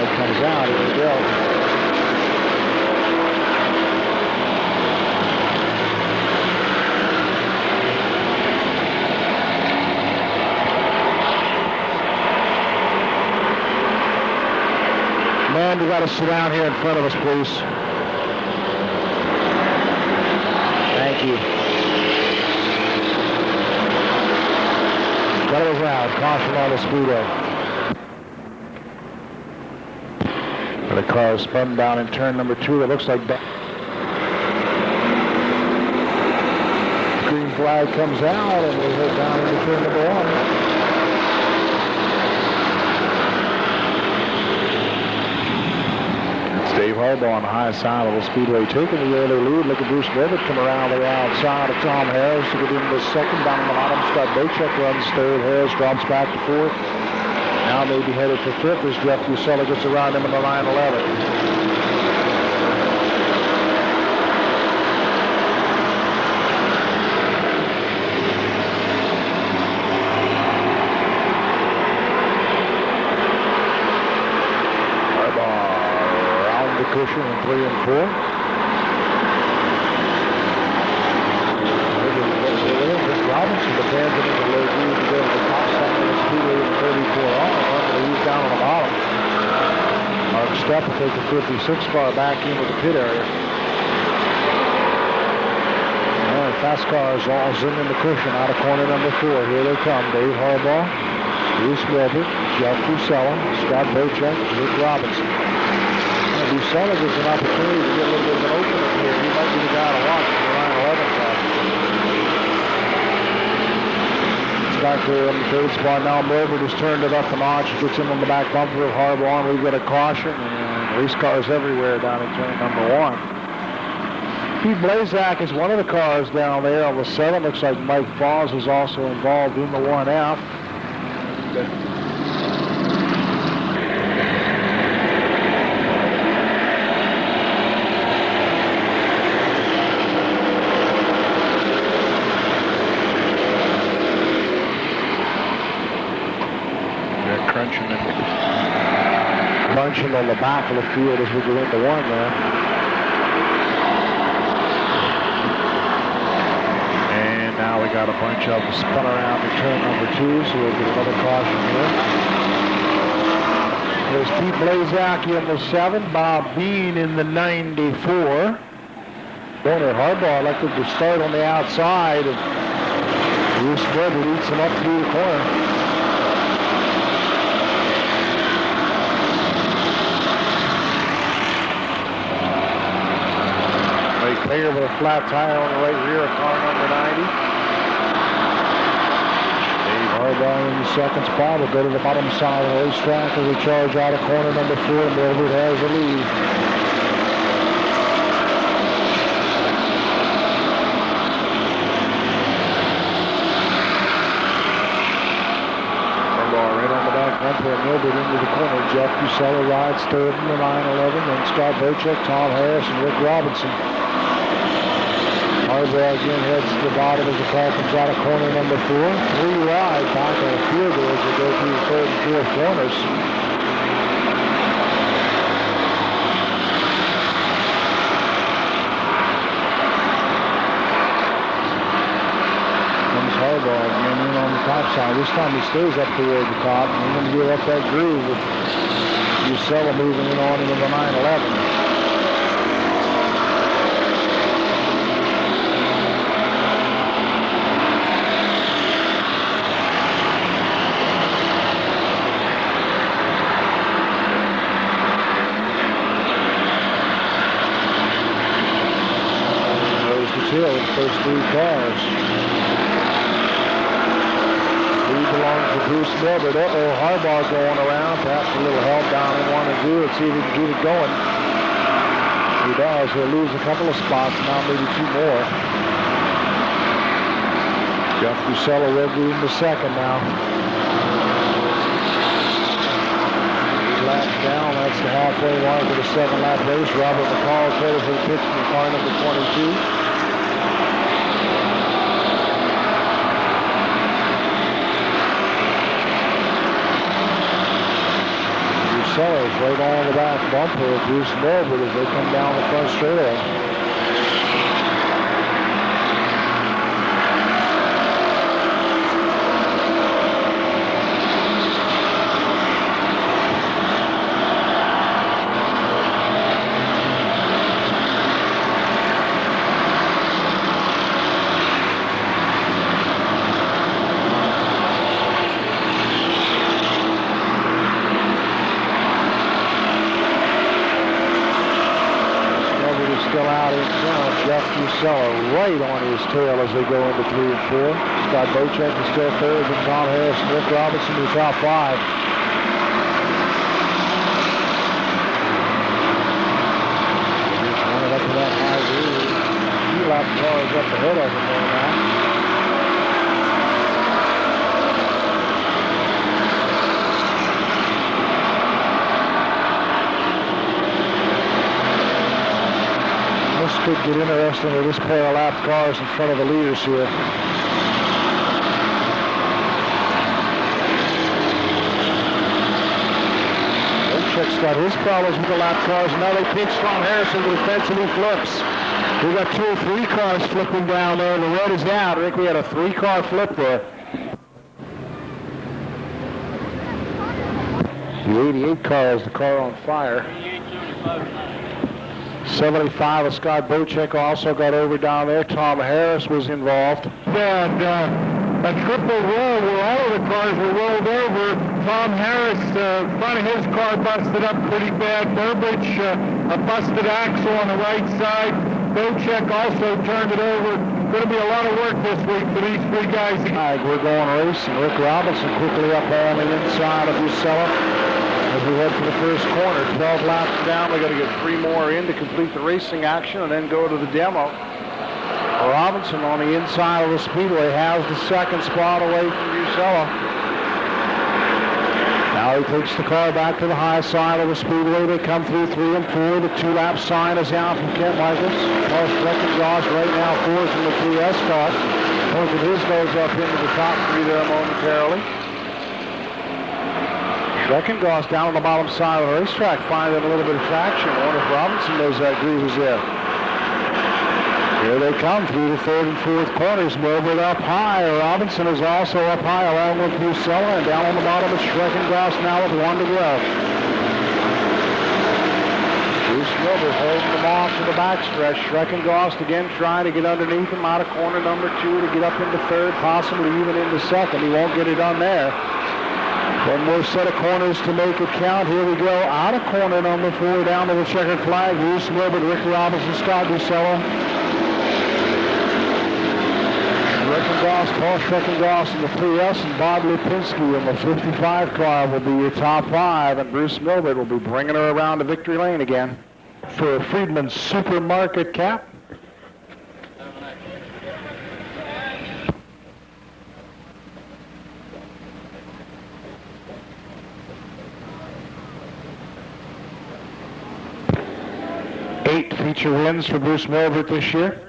Comes out, here we go. Man, you got to sit down here in front of us, please. Thank you. Got us out. Caution on the speedway. The car spun down in turn number 2. It looks like flag comes out, and we head down into turn number 1. Dave Harbaugh on the high side of the speedway taking the early lead. Look at Bruce Levitt come around the outside of Tom Harris to get into second. Down on the bottom, Scott Bochek runs third. Harris drops back to fourth. Now maybe headed for fifth as Jeff Fusella gets around him in the 911. Cushion in 3 and 4. Rick Robinson depends on the low view to go to the top side of the speedway in 34 on. He's down on the bottom. Mark Stepp will take the 56 car back into the pit area. All right, fast cars all zooming the cushion out of corner number 4. Here they come. Dave Harbaugh, Bruce Wilbert, Jeff Fusella, Scott Bochek, Rick Robinson. Fusella gives an opportunity to get a little bit of an opening here. He might be the guy to watch in the 911 car. It's back there on the third spot. Now Milford has turned it up a notch. Gets him on the back bumper of Harbaugh. We've got a caution and race cars everywhere down in turn number 1. Pete Blazak is one of the cars down there on the 7. Looks like Mike Foss is also involved in the 1F. Bunching on the back of the field as we go into 1 there. And now we got a bunch of them spun around to turn number 2, so we'll get another caution here. There's Pete Blazak in the 7, Bob Bean in the 94. Donor Harbaugh elected to start on the outside, and Bruce Webb leads him up through the corner. Clear with a flat tire on the right rear of car number 90. Dave Harbaugh in the second spot will go to the bottom side of the racetrack as we charge out of corner number 4. Milford has the lead. Harbaugh right on the back bumper and Milford into the corner. Jeff Fusella rides third in the 911. Then Scott Bochek, Tom Harris, and Rick Robinson. Harbaugh again heads to the bottom as the car comes out of corner number 4. 3 wide back on the field as we go through the third and fourth corners. Comes Harbaugh again in on the top side. This time he stays up toward the top, and he's going to give up that groove with Fusella moving in on into the 911. The first 3 cars. Lead belongs to Bruce Milford. Harbaugh going around. Perhaps a little help down in 1 and 2. Let's see if he can get it going. He does. He'll lose a couple of spots. Now maybe 2 more. Jeff Fusella will be in the second now. 8 laps down. That's the halfway mark of the 7-lap race. Robert McCall headed for the pits in car number 22. Sellers right on the back bumper of Bruce Milford as they come down the front straightaway. Still out in front. Jeff Musella right on his tail as they go into 3 and 4. Scott Bocek is still third, and Tom Harris and Rick Robinson in the top 5. He's running up to that high lead. 2 lap cars up ahead of him there now. This could get interesting with this pair of lap cars in front of the leaders here. Bocek's got his problems with the lap cars, and now they pinch Tom Harris into the fence and he flips. We got 2 or 3 cars flipping down there, and the red is out. I think we had a 3-car flip there. The 88 car is the car on fire. 75 of Scott Bocek also got over down there. Tom Harris was involved. And a triple roll where all of the cars were rolled over. Tom Harris, front of his car busted up pretty bad. Burbage, a busted axle on the right side. Bocek also turned it over. Going to be a lot of work this week for these 3 guys. We're going racing. Rick Robinson quickly up on the inside of Musella. As we head for the first corner, 12 laps down, we got to get 3 more in to complete the racing action and then go to the demo. Robinson on the inside of the speedway has the second spot away from Musella. Now he takes the car back to the high side of the speedway. They come through 3 and 4. The 2-lap sign is out from Kent Michaels. Breckengoss right now 4th in the 3S car. Pointed his nose up into the top 3 there momentarily. Breckengoss down on the bottom side of the racetrack, finding a little bit of traction. I wonder if Robinson knows that groove is there. Here they come through the 3rd and 4th corners. Milbert up high. Robinson is also up high along with Musella, and down on the bottom is Schreckengoss now with 1 to go. Bruce Milbert holding them off to the backstretch. Schreckengoss again trying to get underneath him out of corner number 2 to get up into 3rd, possibly even into 2nd. He won't get it done there. One more set of corners to make it count. Here we go. Out of corner number 4 down to the checkered flag. Bruce Milbert, Rick Robinson, Scott Musella. Paul Schreckengoss in the 3S, and Bob Lipinski in the 55 car will be your top 5, and Bruce Milbert will be bringing her around to victory lane again. For a Friedman Supermarket cap. Eight feature wins for Bruce Milbert this year.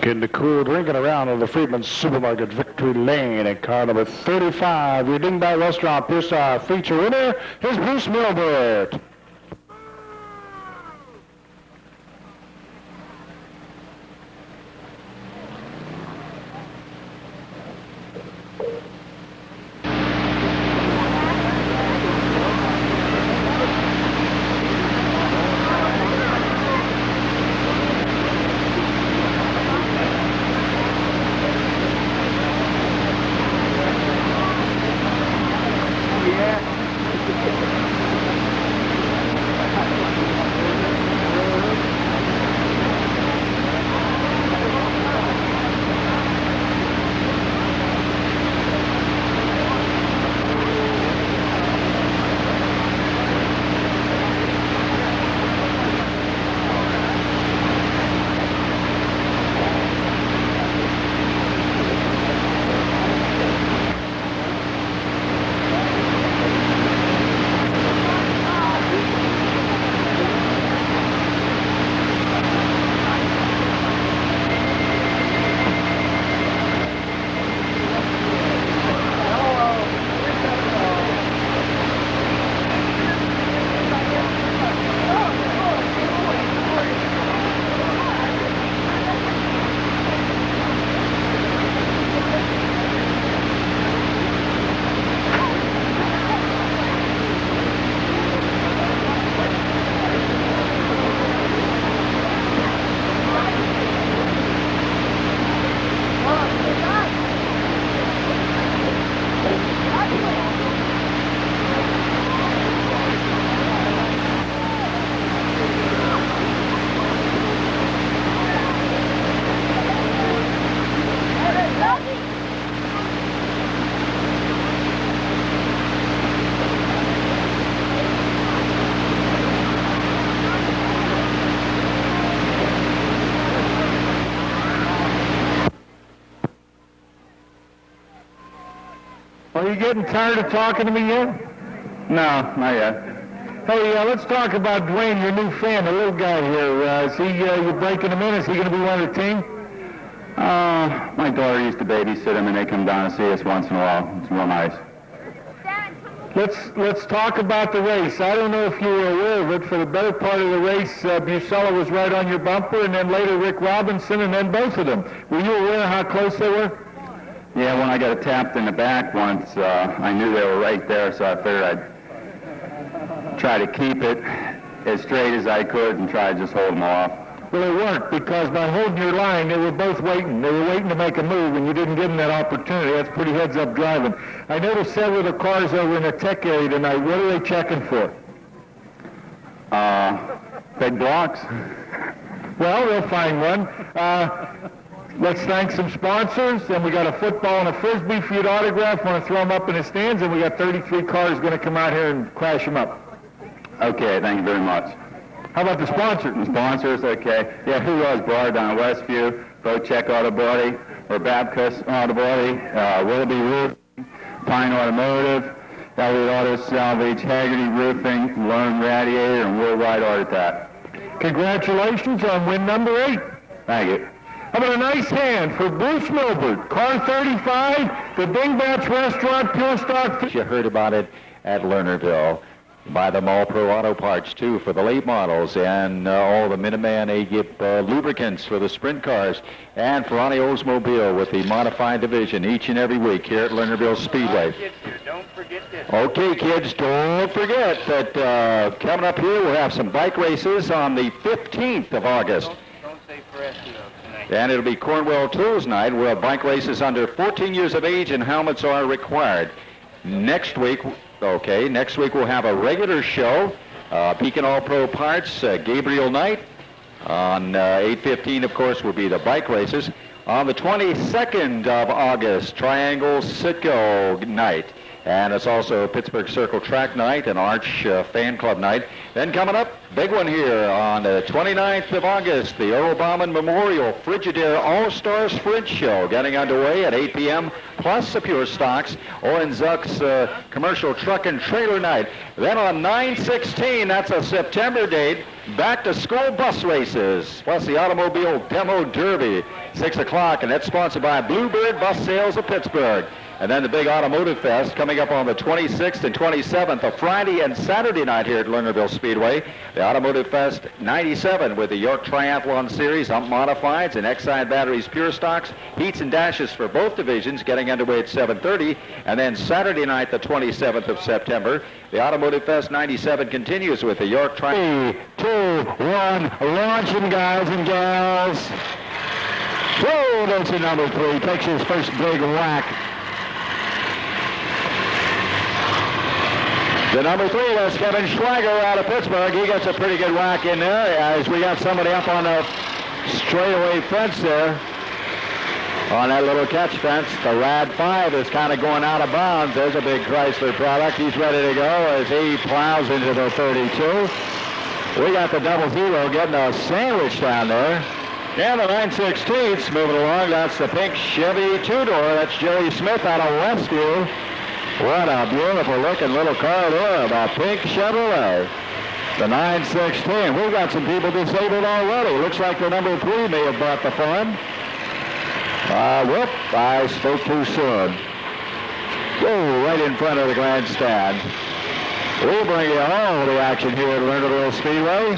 Getting the cool drinking around on the Friedman Supermarket victory lane at car number 35. Your Dingbat Restaurant Pierce feature winner is Bruce Milbert. Are you getting tired of talking to me yet? No, not yet. Hey, let's talk about Dwayne, your new fan, the little guy here. Is he, you breaking him in? Is he going to be one of the team? My daughter used to babysit him, and they come down and see us once in a while. It's real nice. Let's talk about the race. I don't know if you were aware of it. For the better part of the race, Busella was right on your bumper, and then later Rick Robinson, and then both of them. Were you aware how close they were? Yeah, when I got tapped in the back once, I knew they were right there, so I figured I'd try to keep it as straight as I could and try to just hold them off. Well, it worked, because by holding your line, they were both waiting. They were waiting to make a move, and you didn't give them that opportunity. That's pretty heads-up driving. I noticed several of the cars over in the tech area tonight. What are they checking for? Big blocks. Well, they'll find one. Let's thank some sponsors. Then we got a football and a frisbee for you to autograph. Want to throw them up in the stands, and we got 33 cars going to come out here and crash them up. Okay, thank you very much. How about the sponsors? The sponsors, okay. Yeah, Who Was Bar down Westview, Bocheck Auto Body, or Babkus Auto Body, Willoughby Roofing, Pine Automotive, Elliott Auto Salvage, Haggerty Roofing, Lone Radiator, and Worldwide Art Attack. Congratulations on win number 8. Thank you. How about a nice hand for Bruce Milbert, car 35, the Dingbats Restaurant, Pure Stock. You heard about it at Lernerville. Buy them all Pro Auto Parts, too, for the late models, and all the Minuteman A-Gip lubricants for the sprint cars, and Ferrari Oldsmobile with the modified division each and every week here at Lernerville Speedway. Don't forget this. Okay, kids, don't forget that coming up here we'll have some bike races on the 15th of August. Don't say Fresno tonight. And it'll be Cornwell Tools Night, where bike races under 14 years of age and helmets are required. Next week we'll have a regular show, Beacon All Pro Parts, Gabriel Night. On 8:15, of course, will be the bike races. On the 22nd of August, Triangle Sitco Night. And it's also Pittsburgh Circle Track Night and Arch Fan Club Night. Then coming up, big one here on the 29th of August, the Earl Bauman Memorial Frigidaire All-Star Sprint Show getting underway at 8 p.m., plus the Pure Stocks, Oren Zuck's Commercial Truck and Trailer Night. Then on 9/16, that's a September date, back to school bus races, plus the Automobile Demo Derby, 6 o'clock, and that's sponsored by Bluebird Bus Sales of Pittsburgh. And then the big Automotive Fest coming up on the 26th and 27th, a Friday and Saturday night here at Lernerville Speedway. The Automotive Fest 97 with the York Triathlon Series, Hump Modifieds, and Exide Batteries Pure Stocks. Heats and dashes for both divisions getting underway at 7:30. And then Saturday night, the 27th of September, the Automotive Fest 97 continues with the York Triathlon. 3, 2, 1, launching, guys and gals. Whoa, that's a number 3. Takes his first big whack. The number 3, that's Kevin Schwager out of Pittsburgh. He gets a pretty good whack in there as we got somebody up on the straightaway fence there. On that little catch fence, the Rad 5 is kind of going out of bounds. There's a big Chrysler product. He's ready to go as he plows into the 32. We got the 00 getting a sandwich down there. And the 9/16 moving along. That's the pink Chevy two-door. That's Jerry Smith out of Westview. What a beautiful looking little car there, the pink Chevrolet. The 9/16. We've got some people disabled already. Looks like the number 3 may have bought the fun. Whoop, I spoke too soon. Whoa, right in front of the grandstand. We'll bring you all the action here at Lernerville Speedway.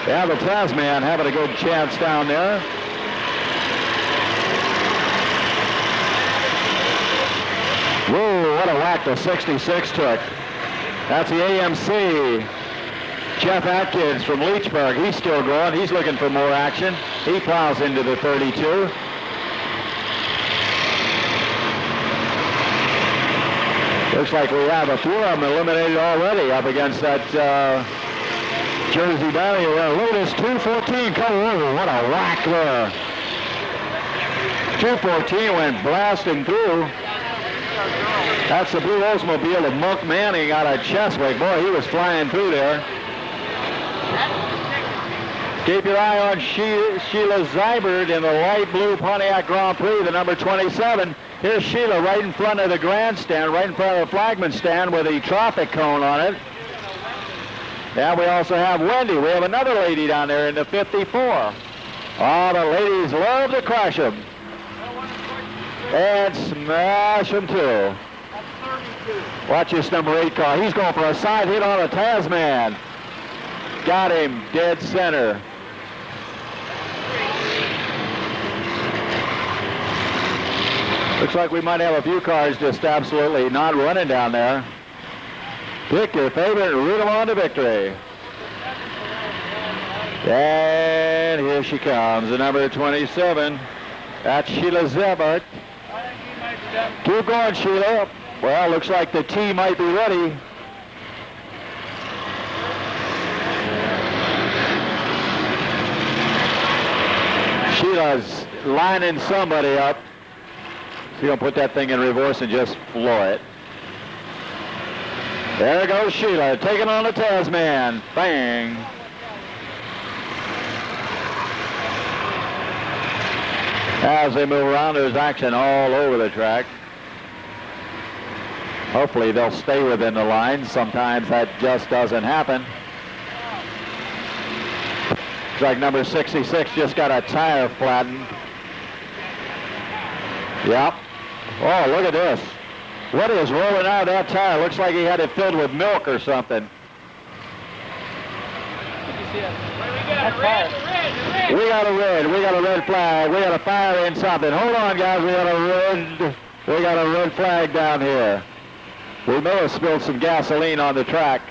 Yeah, the Tasman having a good chance down there. Whoa, what a whack the 66 took. That's the AMC. Jeff Atkins from Leechburg, he's still going. He's looking for more action. He plows into the 32. Looks like we have a few of them eliminated already up against that Jersey barrier. Lotus 214 coming over. What a whack there. 214 went blasting through. That's the blue Oldsmobile of Monk Manning out of Cheswick. Boy, he was flying through there. Keep your eye on Sheila Zybert in the light blue Pontiac Grand Prix, the number 27. Here's Sheila right in front of the grandstand, right in front of the flagman stand with a traffic cone on it. And we also have Wendy. We have another lady down there in the 54. Oh, the ladies love to crash them. And smash them too. Watch this number 8 car. He's going for a side hit on a Tasman. Got him dead center. Looks like we might have a few cars just absolutely not running down there. Pick your favorite and root them on to victory. And here she comes, the number 27. That's Sheila Zebart. Keep going, Sheila. Well, looks like the T might be ready. Sheila's lining somebody up. She's going to put that thing in reverse and just floor it. There goes Sheila, taking on the Tasman. Bang. As they move around, there's action all over the track. Hopefully they'll stay within the line. Sometimes that just doesn't happen. Looks like number 66 just got a tire flattened. Yep. Oh, look at this. What is rolling out of that tire? Looks like he had it filled with milk or something. We got a red. We got a red flag. We got a fire in something. Hold on, guys. We got a red flag down here. We may have spilled some gasoline on the track.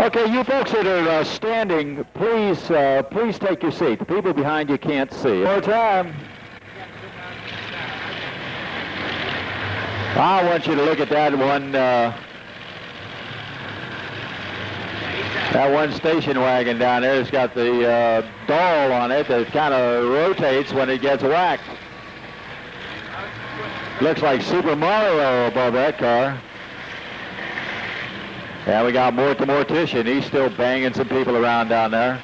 Okay, you folks that are standing, please take your seat. The people behind you can't see. More time. I want you to look at that one station wagon down there. It's got the doll on it that kind of rotates when it gets whacked. Looks like Super Mario above that car. And we got Mort the Mortician. He's still banging some people around down there.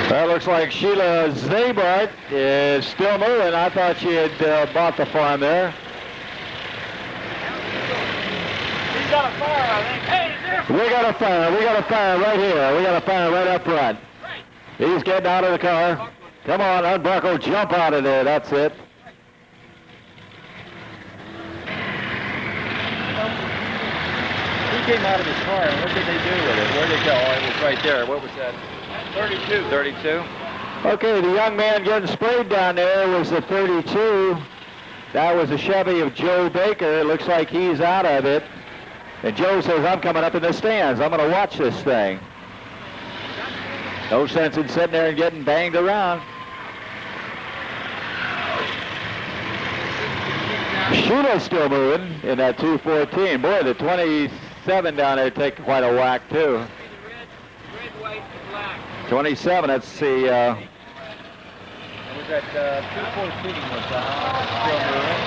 Well, looks like Sheila Zabart is still moving. I thought she had bought the farm there. He's got a fire, I think. Hey, We got a fire right here. We got a fire right up front. He's getting out of the car. Come on, unbuckle, jump out of there. That's it. he came out of his car, and what did they do with it? Where'd it go? Oh, it was right there. What was that? 32. 32? Okay, the young man getting sprayed down there was the 32. That was a Chevy of Joe Baker. It looks like he's out of it. And Joe says, I'm coming up in the stands. I'm going to watch this thing. No sense in sitting there and getting banged around. Sheila's still moving in that 214. Boy, the 27 down there take quite a whack, too. Red, white, and black. 27, that's the... It was at 214 was still moving.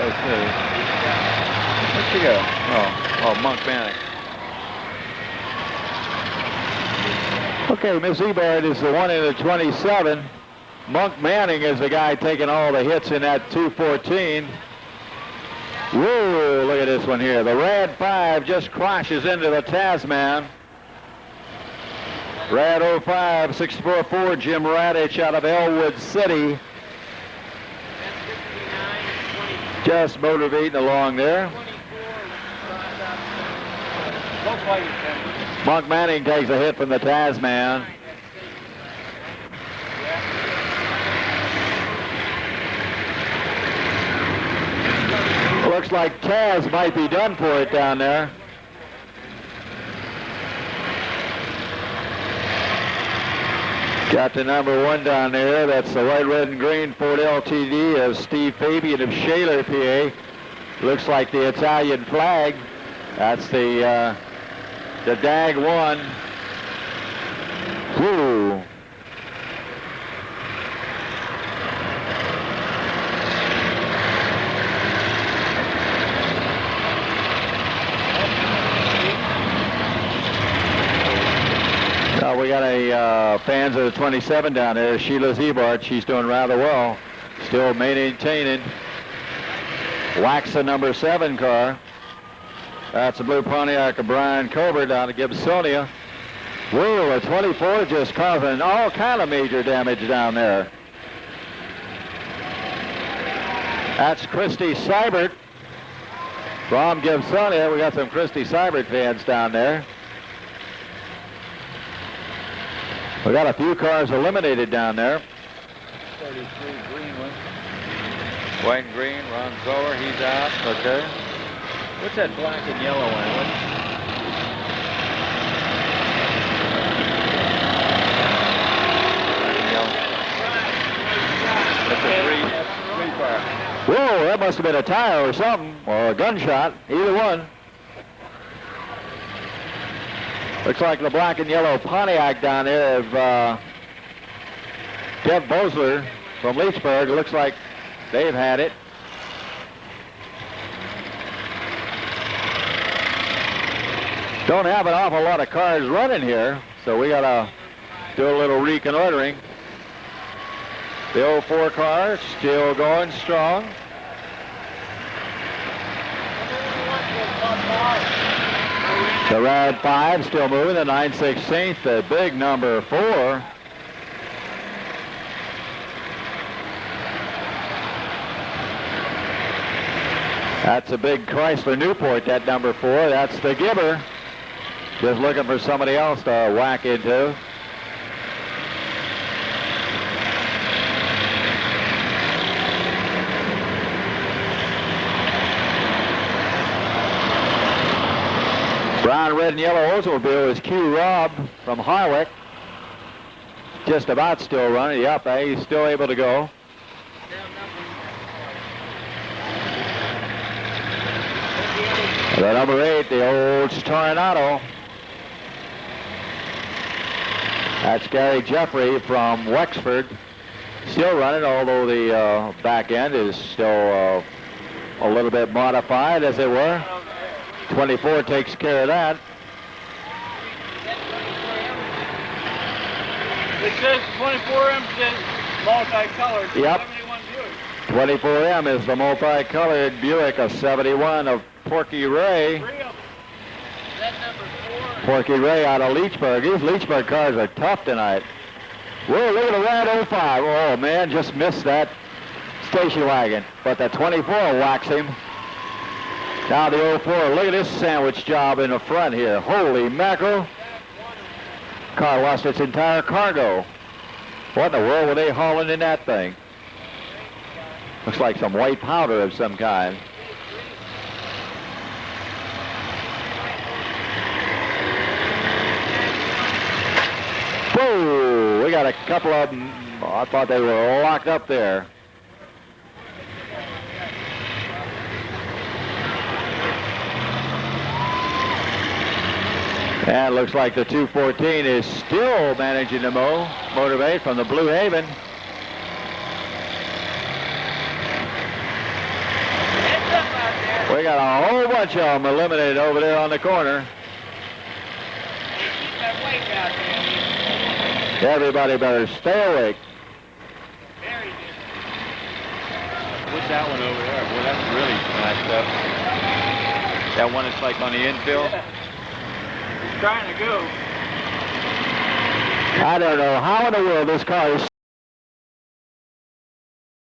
Okay. Where'd she go? Oh, Monk Manning. Okay, Miss Ebert is the one in the 27. Monk Manning is the guy taking all the hits in that 214. Whoa, look at this one here. The Rad 5 just crashes into the Tasman. Rad 05, 644, Jim Radich out of Elwood City. Just motivating along there. Monk Manning takes a hit from the Tasman. Looks like Taz might be done for it down there. Got the number 1 down there. That's the white, red, and green Ford LTD of Steve Fabian of Shaler, PA. Looks like the Italian flag. That's the DAG 1. Whew. we got a fans of the 27 down there, Sheila Zebart. She's doing rather well. Still maintaining. Wax the number 7 car. That's the blue Pontiac of Brian Colbert down at Gibsonia. Whoa, a 24 just causing all kind of major damage down there. That's Christy Seibert from Gibsonia. We got some Christy Seibert fans down there. We got a few cars eliminated down there. 33 green one. White and green, Ron Zoller, he's out. Okay. What's that black and yellow one? That's a three car. Whoa, that must have been a tire or something, or a gunshot, either one. Looks like the black and yellow Pontiac down there of Jeff Bosler from Leechburg. It looks like they've had it. Don't have an awful lot of cars running here, so we got to do a little reconnoitering. The 04 car still going strong. The Rad 5 still moving, the 9/16, the big number 4. That's a big Chrysler Newport, that number 4. That's the Gibber. Just looking for somebody else to whack into. Brown, red, and yellow Oldsmobile is Q Robb from Harwick. Just about still running. Yep, he's still able to go. The number 8, the old Toronado. That's Gary Jeffrey from Wexford. Still running, although the back end is still a little bit modified, as it were. 24 takes care of that. It says 24M says multicolored. Yep. 71 Buick. 24M is the multicolored Buick of 71 of Porky Ray. That number 4. Porky Ray out of Leechburg. These Leechburg cars are tough tonight. Whoa, look at the Rad 05. Oh, man, just missed that station wagon. But the 24 whacks him. Now the 04, look at this sandwich job in the front here. Holy mackerel. Car lost its entire cargo. What in the world were they hauling in that thing? Looks like some white powder of some kind. Whoa, we got a couple of them. Oh, I thought they were locked up there. And it looks like the 214 is still managing to motivate from the Blue Haven. We got a whole bunch of them eliminated over there on the corner. Everybody better stay awake. What's that one over there? Boy, that's really smashed up. That one is like on the infield. He's trying to go. I don't know how in the world this car is